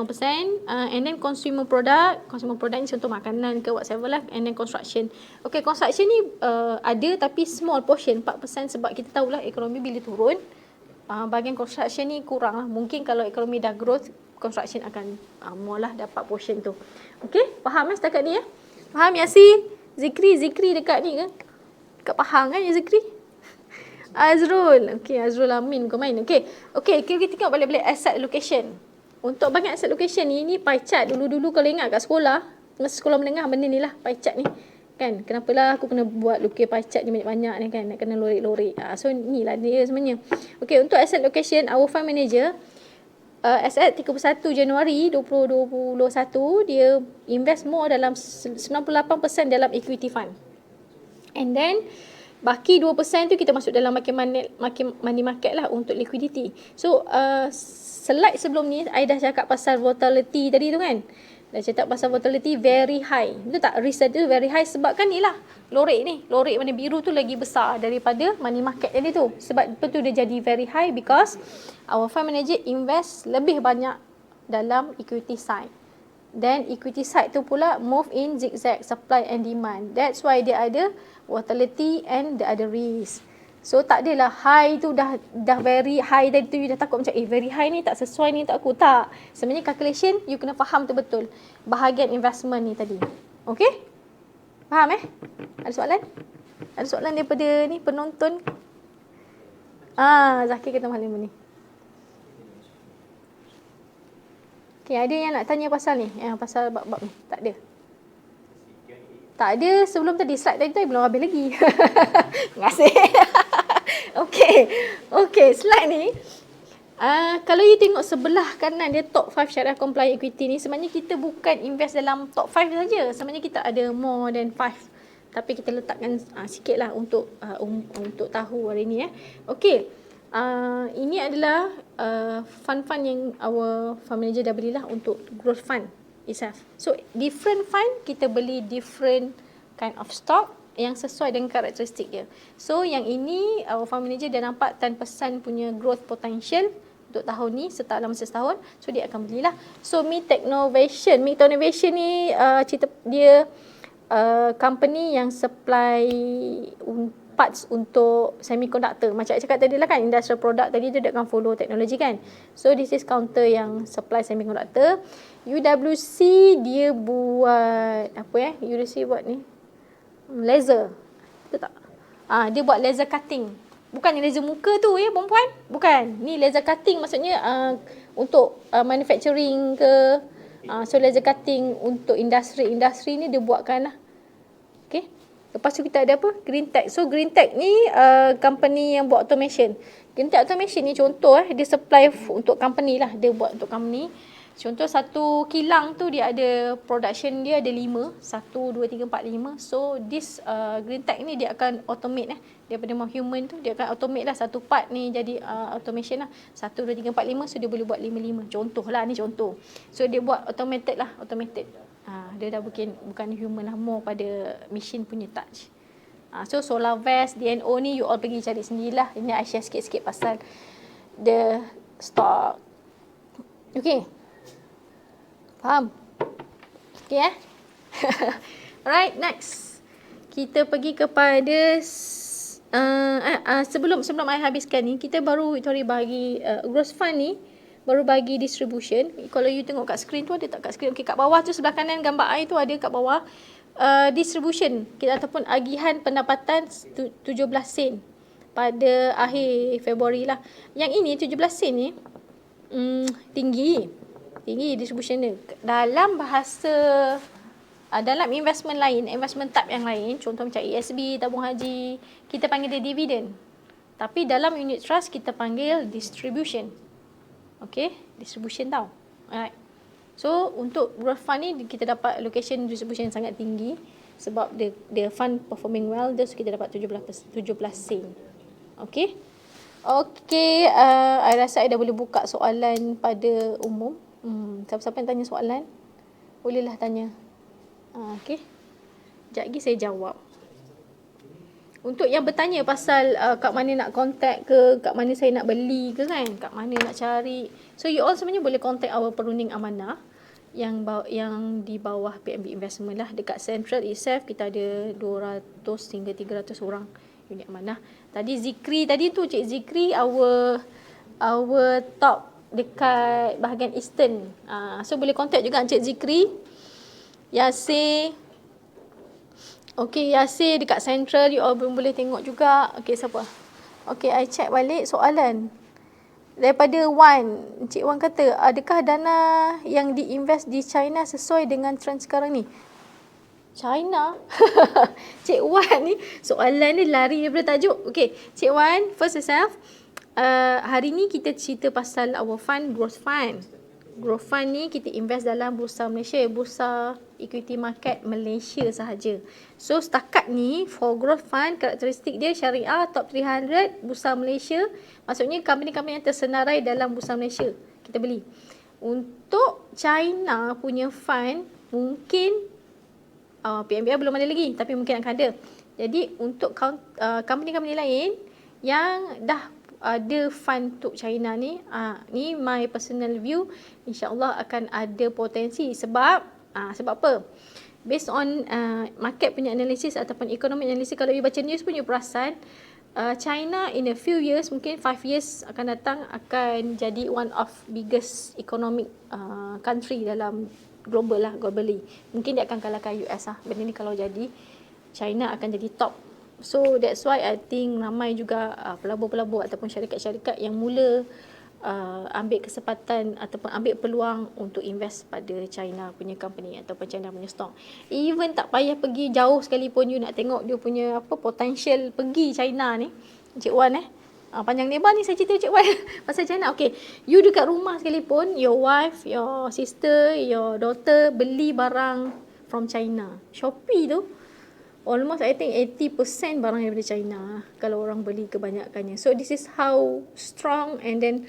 And then consumer product ni contoh makanan ke whatever lah. And then construction. Okay, construction ni ada tapi small portion, 4%, sebab kita tahulah ekonomi bila turun, bahagian construction ni kurang lah. Mungkin kalau ekonomi dah growth, construction akan more lah dapat portion tu. Okay, faham setakat ni Faham Yasi? Zikri dekat ni ke? Dekat Pahang kan ya Zikri? Azrul. Okay, Azrul Amin kau main. Okay, kita tengok balik-balik asset allocation. Untuk bahagian asset allocation ni pie chart dulu-dulu kalau ingat kat sekolah, masa sekolah menengah benda ni lah pie chart ni. Kan, kenapalah aku kena buat lukis pie chart ni banyak-banyak ni kan, nak kena lorek-lorek. So ni lah dia sebenarnya. Okay, untuk asset allocation, our fund manager as at 31 Januari 2021, dia invest more dalam 98% dalam equity fund. And then baki 2% tu kita masuk dalam money market lah untuk liquidity. So slide sebelum ni I dah cakap pasal volatility tadi tu kan. Dah cakap pasal volatility very high. Betul tak? Risk tu very high sebab kan ni lah lorek warna biru tu lagi besar daripada money market tadi tu. Sebab betul dia jadi very high because our fund manager invest lebih banyak dalam equity side. Then equity side tu pula move in zigzag supply and demand. That's why dia ada volatility and the other risk. So tak adalah high tu dah very high tadi tu you dah takut macam very high ni tak sesuai ni tak aku tak. Sebenarnya calculation you kena faham tu betul bahagian investment ni tadi. Okay? Faham Ada soalan? Ada soalan daripada ni penonton? Zakir kata mahal ni. Okay, ada yang nak tanya pasal ni? Pasal bab-bab ni? Tak ada? Tak ada. Sebelum tadi slide tadi tu belum habis lagi. Terima kasih. Okay, slide ni. Kalau you tengok sebelah kanan dia top 5 syariah compliant equity ni, sebenarnya kita bukan invest dalam top 5 saja. Sebenarnya kita ada more than 5. Tapi kita letakkan sikit lah untuk tahu hari ni. Okay. Ini adalah fund-fund yang our fund manager dah belilah untuk growth fund itself. So different fund kita beli different kind of stock yang sesuai dengan karakteristik dia. So yang ini our fund manager dah nampak 10% punya growth potential untuk tahun ni dalam masa setahun. So dia akan belilah. So Meet Technovation ni cerita dia company yang supply parts untuk semiconductor. Macam saya cakap tadi lah kan, industrial product tadi tu dia akan follow teknologi kan. So this is counter yang supply semiconductor. UWC dia buat UWC buat ni laser. Betul tak? Dia buat laser cutting. Bukan laser muka tu perempuan. Bukan. Ni laser cutting maksudnya untuk manufacturing ke. So laser cutting untuk industri ni dia buatkan lah. Okay. Lepas tu kita ada Green Tech. So Green Tech ni company yang buat automation. Green Tech Automation ni contoh dia supply untuk company lah. Dia buat untuk company. Contoh satu kilang tu dia ada production dia ada 5. 1, 2, 3, 4, 5. So this Green Tech ni dia akan automate daripada human tu dia akan automate lah satu part ni jadi automation lah. 1, 2, 3, 4, 5. So dia boleh buat 5. Contoh lah ni contoh. So dia buat automated. Dia dah bukan human lah, more pada machine punya touch. So solar vest, DNO ni you all pergi cari sendirilah. Ini I share sikit-sikit pasal the stock. Okay, faham? Okay alright, next kita pergi kepada sebelum I habiskan ni, kita baru Victoria bagi gross fund ni baru bagi distribution. Kalau you tengok kat screen tu, ada tak kat screen? Okay, kat bawah tu sebelah kanan gambar I tu ada kat bawah distribution kita ataupun agihan pendapatan 17 sen pada akhir Februari lah. Yang ini 17 sen ni tinggi distribution dia. Dalam bahasa dalam investment lain, investment type yang lain, contoh macam ASB, tabung haji, kita panggil dia dividend. Tapi dalam unit trust kita panggil distribution. Okay, distribution tau. Alright. So untuk growth fund ni kita dapat allocation distribution yang sangat tinggi sebab the fund performing well, so kita dapat 17 sen. Okay. Okay, I rasa I dah boleh buka soalan pada umum. Siapa-siapa yang tanya soalan, bolehlah tanya. Okay. Sekejap lagi saya jawab. Untuk yang bertanya pasal kat mana nak contact ke, kat mana saya nak beli ke kan, kat mana nak cari. So you all sebenarnya boleh contact our perunding amanah yang di bawah PNB Investment lah. Dekat Central itself kita ada 200 hingga 300 orang unit amanah. Tadi Zikri tadi tu, Cik Zikri our top dekat bahagian Eastern. So boleh contact juga Cik Zikri. Yasir. Okay, Yasir dekat Central, you all boleh tengok juga. Okay, siapa? Okay, I check balik soalan. Daripada Wan, Cik Wan kata, adakah dana yang diinvest di China sesuai dengan trend sekarang ni? China? Cik Wan ni, soalan ni lari daripada tajuk. Okay, Cik Wan, first yourself, hari ni kita cerita pasal our fund, growth fund. Growth fund ni kita invest dalam Bursa Malaysia, Bursa Equity Market Malaysia sahaja. So setakat ni for growth fund, karakteristik dia syariah top 300 Bursa Malaysia, maksudnya company-company yang tersenarai dalam Bursa Malaysia kita beli. Untuk China punya fund mungkin PNBI belum ada lagi, tapi mungkin akan ada. Jadi untuk company-company lain yang dah ada fund untuk China ni, ni my personal view, insyaAllah akan ada potensi. Sebab apa? Based on market punya analisis ataupun economic analysis, kalau you baca news pun you perasan China in a few years, mungkin 5 years akan datang, akan jadi one of biggest economic country dalam global lah, globally. Mungkin dia akan kalahkan US lah. Benda ni kalau jadi, China akan jadi top. So that's why I think ramai juga pelabur-pelabur ataupun syarikat-syarikat yang mula ambil kesempatan ataupun ambil peluang untuk invest pada China punya company ataupun China punya stock. Even tak payah pergi jauh sekalipun, you nak tengok dia punya potential pergi China ni, Cik Wan panjang lebar ni saya cerita Cik Wan pasal China. Okay, you dekat rumah sekalipun, your wife, your sister, your daughter beli barang from China, Shopee tu almost I think 80% barang daripada China kalau orang beli kebanyakannya. So this is how strong and then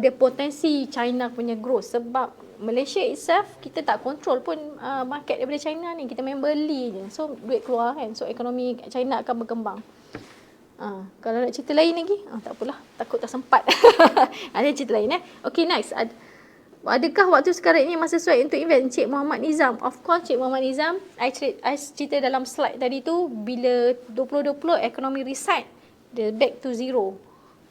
the potensi China punya growth. Sebab Malaysia itself kita tak control pun market daripada China ni, kita main beli je. So duit keluar kan. So ekonomi China akan berkembang. Kalau nak cerita lain lagi, tak apalah, takut tak sempat. Ada cerita lain Okay, next. Adakah waktu sekarang ini masa sesuai untuk invest? Cik Muhammad Nizam. Of course, Cik Muhammad Nizam, I cerita dalam slide tadi tu, bila 2020 ekonomi reset, dia back to zero.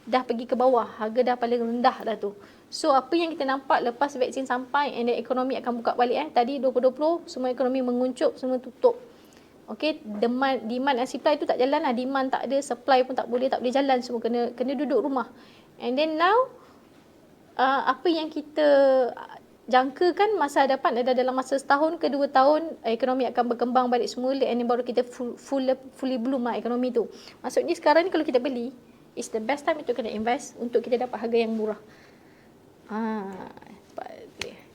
Dah pergi ke bawah, harga dah paling rendah dah tu. So apa yang kita nampak lepas vaksin sampai and then ekonomi akan buka balik Tadi 2020 semua ekonomi menguncup, semua tutup. Okay, demand and supply tu tak jalan lah. Demand tak ada, supply pun tak boleh jalan, semua kena duduk rumah. And then now apa yang kita jangkakan masa hadapan adalah dalam masa setahun ke 2 tahun ekonomi akan berkembang balik semula, and then baru kita fully bloom lah ekonomi tu. Maksudnya sekarang ni kalau kita beli, it's the best time untuk kita invest untuk kita dapat harga yang murah.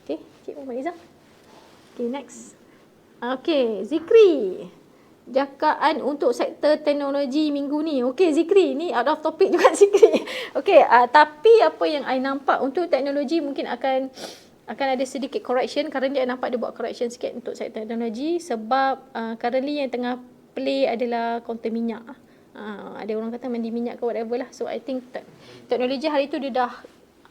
Okay, Cik Muhammad Izzah. Okay, next. Okay, Zikri. Jakaan untuk sektor teknologi minggu ni. Okay, Zikri. Ni out of topic juga Zikri. Okay, tapi apa yang I nampak untuk teknologi mungkin akan akan ada sedikit correction. Currently nampak dia buat correction sikit untuk sektor teknologi sebab currently yang tengah play adalah kaunter minyak. Ada orang kata mandi minyak ke whatever lah. So I think teknologi hari tu dia dah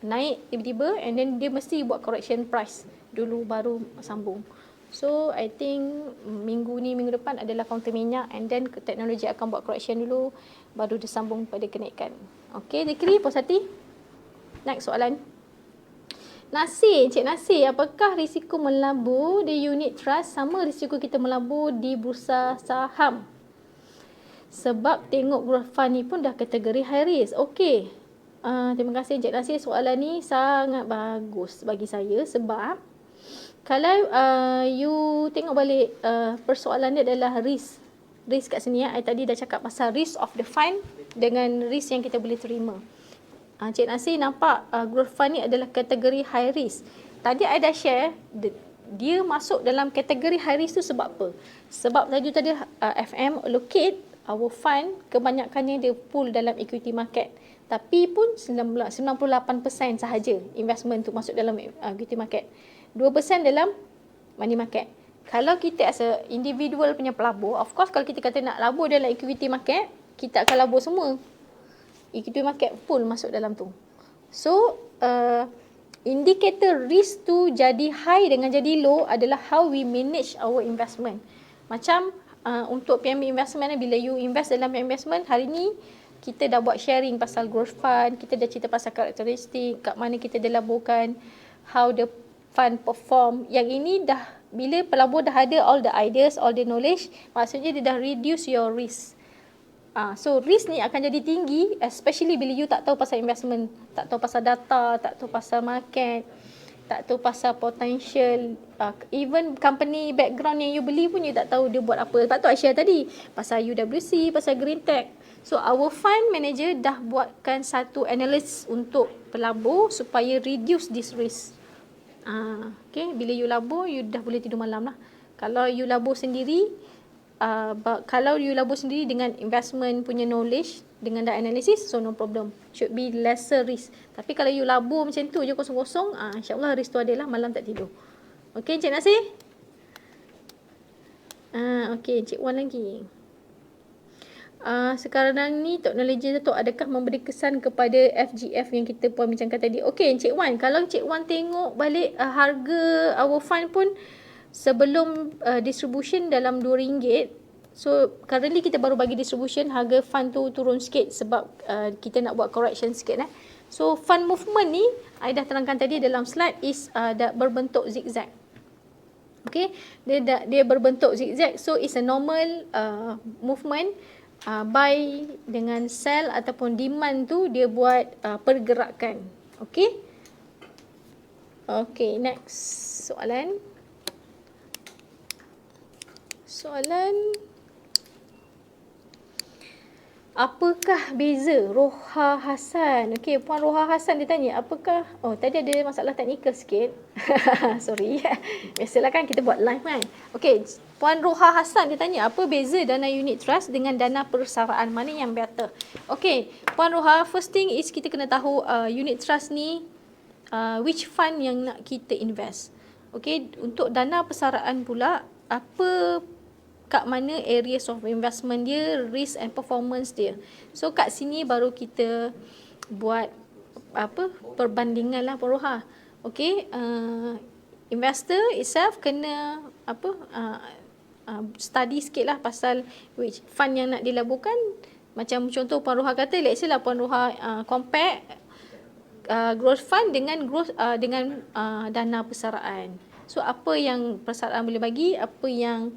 naik tiba-tiba and then dia mesti buat correction price dulu baru sambung. So I think minggu depan adalah kaunter minyak and then teknologi akan buat correction dulu baru disambung pada kenaikan. Okay, Zikri, puas hati? Next soalan. Encik Nasir, apakah risiko melabur di unit trust sama risiko kita melabur di bursa saham? Sebab tengok growth fund ni pun dah kategori high risk. Okey. Terima kasih Encik Nasir, soalan ni sangat bagus bagi saya sebab kalau you tengok balik persoalan dia adalah risk. Risk kat sini I tadi dah cakap pasal risk of the fund dengan risk yang kita boleh terima. Cik Nasir nampak growth fund ni adalah kategori high risk. Tadi I dah share dia masuk dalam kategori high risk tu sebab apa? Sebab tadi FM allocate our fund kebanyakannya dia pool dalam equity market. Tapi pun 98% sahaja investment tu masuk dalam equity market. 2% dalam money market. Kalau kita as a individual punya pelabur, of course kalau kita kata nak labur dalam equity market, kita akan labur semua. Equity market full masuk dalam tu. So, indikator risk tu jadi high dengan jadi low adalah how we manage our investment. Macam untuk PMB investment, bila you invest dalam investment, hari ni kita dah buat sharing pasal growth fund, kita dah cerita pasal karakteristik, kat mana kita dah laburkan, how the fund perform. Yang ini dah, bila pelabur dah ada all the ideas, all the knowledge, maksudnya dia dah reduce your risk. So risk ni akan jadi tinggi, especially bila you tak tahu pasal investment, tak tahu pasal data, tak tahu pasal market, tak tahu pasal potential, even company background yang you beli pun you tak tahu dia buat apa. Sebab tu I share tadi pasal UWC, pasal Green Tech. So our fund manager dah buatkan satu analysis untuk pelabur supaya reduce this risk. Okay, bila you labur, you dah boleh tidur malam lah. Kalau you labur sendiri, dengan investment punya knowledge, dengan dah analysis, so no problem, should be lesser risk. Tapi kalau you labur macam tu je kosong-kosong, insyaAllah risk tu adalah malam tak tidur. Okay, Encik Nasir? Okay, Encik Wan lagi. Sekarang ni teknologi tu adakah memberi kesan kepada FGF yang kita pun bincangkan tadi? Okay, Encik Wan, kalau Encik Wan tengok balik harga our fund pun sebelum distribution dalam RM2. So currently kita baru bagi distribution, harga fund tu turun sikit sebab kita nak buat correction sikit. So fund movement ni I dah terangkan tadi dalam slide is berbentuk zigzag. Okay, dia berbentuk zigzag, so it's a normal movement. Buy dengan sell ataupun demand tu dia buat pergerakan. Okay. Okay, next soalan. Apakah beza Roha Hassan? Okey, Puan Roha Hassan dia tanya, apakah... Oh, tadi ada masalah teknikal sikit. Sorry. Biasalah kan kita buat live kan. Okey, Puan Roha Hassan dia tanya, apa beza dana unit trust dengan dana persaraan? Mana yang better? Okey, Puan Roha, first thing is kita kena tahu unit trust ni which fund yang nak kita invest. Okey, untuk dana persaraan pula, apa kat mana areas of investment dia, risk and performance dia. So kat sini baru kita buat perbandingan lah Puan Roha. Okay, investor itself kena study sikit lah pasal which fund yang nak dilaburkan. Macam contoh Puan Roha kata, let's say lah Puan Roha compare growth fund dengan dana persaraan. So apa yang persaraan boleh bagi, apa yang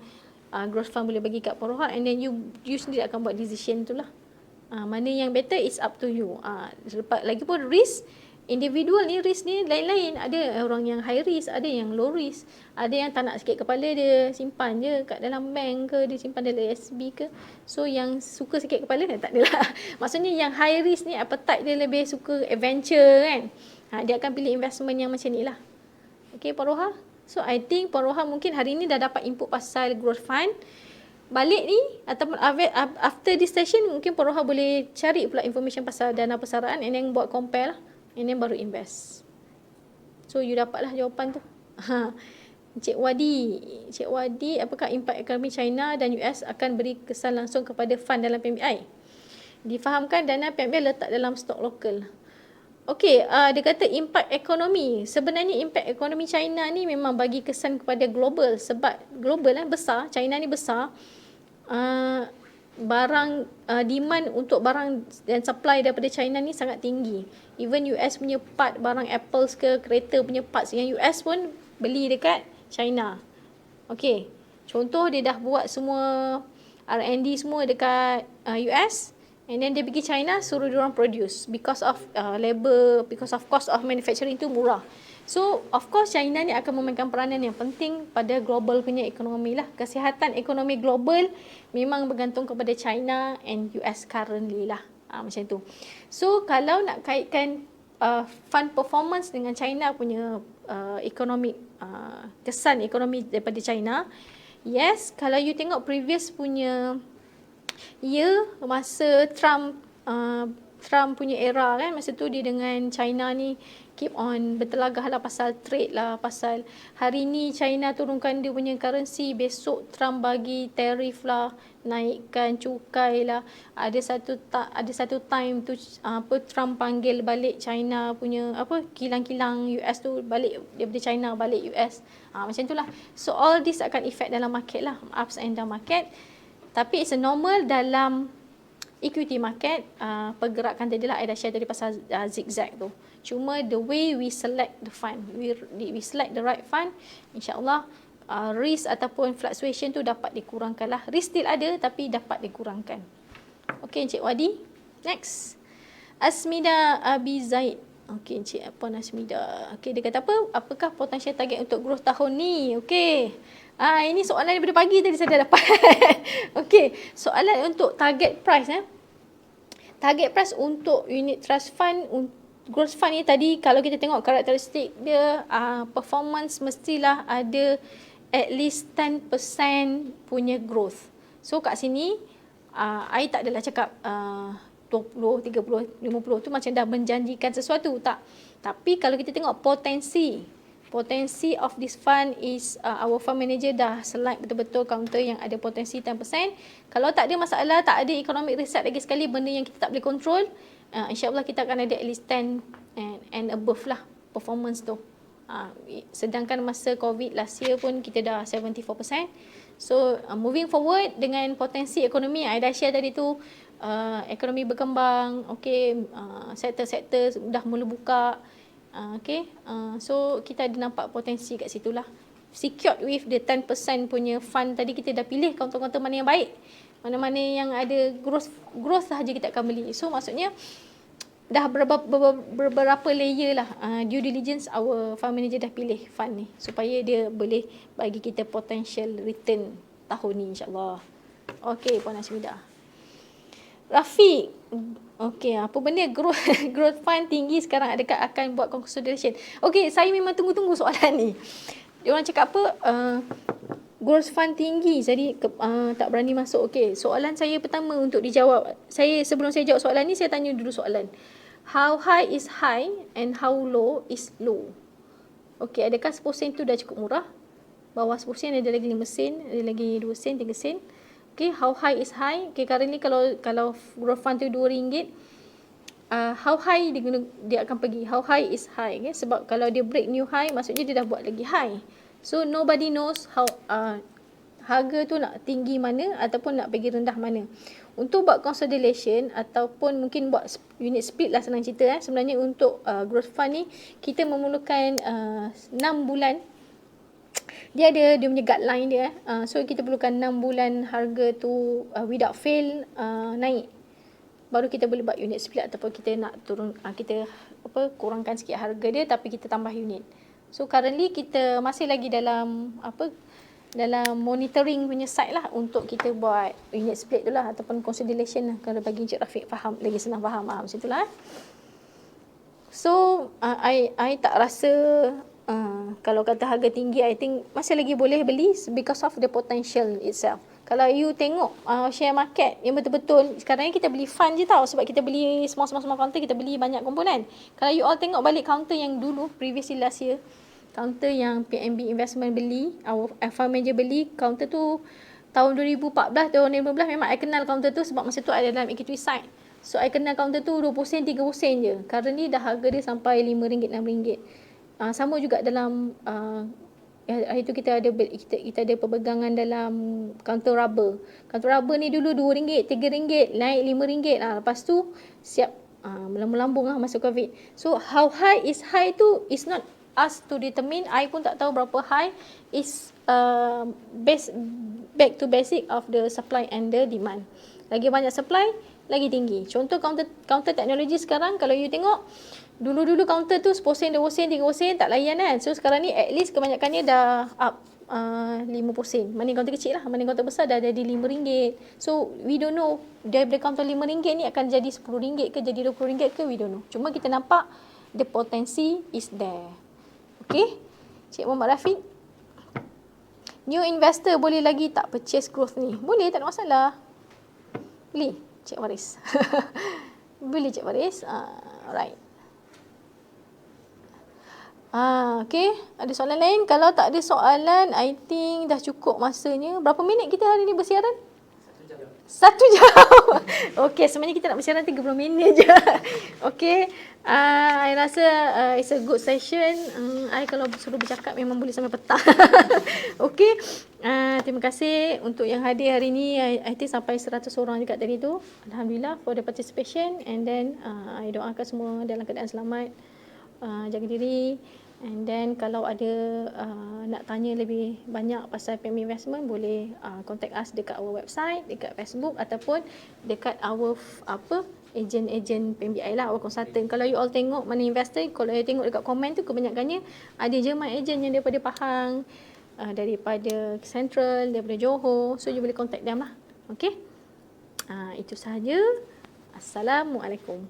growth fund boleh bagi kat Puan Roha, and then you sendiri akan buat decision tu lah. Mana yang better is up to you. Lagipun risk, individual ni risk ni lain-lain. Ada orang yang high risk, ada yang low risk. Ada yang tak nak sikit kepala dia simpan je kat dalam bank ke, dia simpan dalam SB ke. So yang suka sikit kepala tak adalah. Maksudnya yang high risk ni appetite dia lebih suka adventure kan. Dia akan pilih investment yang macam ni lah. Okay Puan Roha. So I think Puan Roha mungkin hari ni dah dapat input pasal growth fund. Balik ni ataupun after this session mungkin Puan Roha boleh cari pula information pasal dana persaraan and then buat compare lah. And then baru invest. So you dapatlah jawapan tu. Encik Wadi, apakah impak ekonomi China dan US akan beri kesan langsung kepada fund dalam PMBI? Difahamkan dana PMBI letak dalam stok lokal. Okey, dia kata impak ekonomi. Sebenarnya impak ekonomi China ni memang bagi kesan kepada global, sebab global besar, China ni besar. Demand untuk barang dan supply daripada China ni sangat tinggi. Even US punya part barang Apples ke kereta punya parts yang US pun beli dekat China. Okey. Contoh dia dah buat semua R&D semua dekat US, and then dia pergi China suruh diorang produce because of labor, because of cost of manufacturing tu murah. So of course China ni akan memainkan peranan yang penting pada global punya ekonomi lah. Kesihatan ekonomi global memang bergantung kepada China and US currently lah. Macam tu. So kalau nak kaitkan fund performance dengan China punya ekonomi, kesan ekonomi daripada China, yes, kalau you tengok previous punya masa Trump punya era kan, masa tu dia dengan China ni keep on bertelagah lah pasal trade lah, pasal hari ni China turunkan dia punya currency, besok Trump bagi tarif lah, naikkan cukai lah. Ada satu time tu Trump panggil balik China punya kilang-kilang US tu balik daripada China balik US. Macam tu lah. So all this akan effect dalam market lah, ups and down market. Tapi it's a normal dalam equity market. Pergerakan tadi lah I dah share tadi pasal zigzag tu. Cuma the way we select the fund, we select the right fund, insyaAllah risk ataupun fluctuation tu dapat dikurangkan lah. Risk still ada tapi dapat dikurangkan. Okay, Encik Wadi. Next. Asmida Abi Zaid. Okay, Encik Asmida. Okay, dia kata apa? Apakah potensial target untuk growth tahun ni? Okay. Ini soalan daripada pagi tadi saya dah dapat. Okay, soalan untuk target price. Target price untuk unit trust fund, growth fund ni tadi kalau kita tengok karakteristik dia, performance mestilah ada at least 10% punya growth. So kat sini I tak adalah cakap 20, 30, 50 tu macam dah menjanjikan sesuatu, tak. Tapi kalau kita tengok potensi of this fund is our fund manager dah select betul-betul counter yang ada potensi 10%. Kalau tak ada masalah, tak ada economic reset lagi sekali, benda yang kita tak boleh control, insyaAllah kita akan ada at least 10 and above lah performance tu. Sedangkan masa COVID last year pun kita dah 74%. So moving forward dengan potensi ekonomi yang I dah share tadi tu, ekonomi berkembang, okay, sektor-sektor dah mula buka, okay, so kita ada nampak potensi kat situ lah. Secured with the 10% punya fund tadi, kita dah pilih kaunter-kaunter mana yang baik, mana-mana yang ada growth sahaja kita akan beli. So maksudnya dah beberapa layer lah due diligence our fund manager dah pilih fund ni supaya dia boleh bagi kita potential return tahun ni, insyaAllah. Okay, Puan Asmida. Rafiq, okay, apa benda growth fund tinggi sekarang, adakah akan buat consolidation? Okay, saya memang tunggu-tunggu soalan ni. Dia orang cakap apa, growth fund tinggi, jadi tak berani masuk. Okay, soalan saya pertama untuk dijawab. Sebelum saya jawab soalan ni, saya tanya dulu soalan. How high is high and how low is low? Okay, adakah 10% tu dah cukup murah? Bawah 10% ada lagi 5 sen, ada lagi 2 sen, 3 sen. Okay, how high is high? Okay, currently kalau growth fund tu RM2, how high dia akan pergi? How high is high? Okay? Sebab kalau dia break new high, maksudnya dia dah buat lagi high. So nobody knows how harga tu nak tinggi mana ataupun nak pergi rendah mana. Untuk buat consolidation ataupun mungkin buat unit split lah, senang cerita. Sebenarnya untuk growth fund ni kita memerlukan 6 bulan. Dia ada dia punya guideline dia. So kita perlukan 6 bulan harga tu without fail naik. Baru kita boleh buat unit split ataupun kita nak turun, kita kurangkan sikit harga dia tapi kita tambah unit. So currently kita masih lagi dalam dalam monitoring punya side lah untuk kita buat unit split tu lah ataupun consolidation lah, kalau bagi Encik Rafiq faham, lagi senang faham macam tu lah. So I tak rasa kalau kata harga tinggi, I think masih lagi boleh beli because of the potential itself. Kalau you tengok share market yang betul-betul, sekarang ni kita beli fund je tau, sebab kita beli small counter, kita beli banyak komponen. Kalau you all tengok balik counter yang dulu, previously last year, counter yang PNB Investment beli, our fund manager beli, counter tu tahun 2014, tahun 2015 memang I kenal counter tu sebab masa tu ada dalam equity side. So I kenal counter tu 20 sen, 30 sen je. Currently dah harga dia sampai RM5, RM6. Sama juga dalam hari tu kita ada perbegangan dalam kaunter rubber. Kaunter rubber ni dulu RM2, RM3, naik RM5. Lepas tu siap melambung masa Covid. So how high is high tu is not us to determine. I pun tak tahu berapa high. Is back to basic of the supply and the demand. Lagi banyak supply, lagi tinggi. Contoh counter teknologi sekarang, kalau you tengok dulu counter tu 10 sen, 20 sen, 30 sen tak layan kan. So sekarang ni at least kebanyakannya dah up 50 sen. Mana counter kecil lah, mana counter besar dah jadi RM5. So we don't know daripada counter RM5 ni akan jadi RM10 ke jadi RM20 ke, we don't know. Cuma kita nampak the potensi is there. Okay, Cik Muhammad Rafiq. New investor boleh lagi tak purchase growth ni? Boleh, tak ada masalah. Boleh, Cik Waris. Boleh, Cik Waris. Alright. Okay. Ada soalan lain? Kalau tak ada soalan, I think dah cukup masanya. Berapa minit kita hari ni bersiaran? 1 jam. Okay, sebenarnya kita nak bersiaran 30 minit je. Okay. I rasa it's a good session. I kalau suruh bercakap memang boleh sampai petang. Okay. Terima kasih untuk yang hadir hari ni. I think sampai 100 orang dekat tadi tu. Alhamdulillah for the participation. And then I doakan semua dalam keadaan selamat. Jaga diri. And then kalau ada nak tanya lebih banyak pasal PNB Investment, boleh contact us dekat our website, dekat Facebook ataupun dekat our agent PNBI lah, our consultant. Kalau you all tengok mana investor, kalau you tengok dekat komen tu kebanyakannya ada Jerman agent yang daripada Pahang, daripada Central, daripada Johor. So you boleh contact them lah. Okay. Itu sahaja. Assalamualaikum.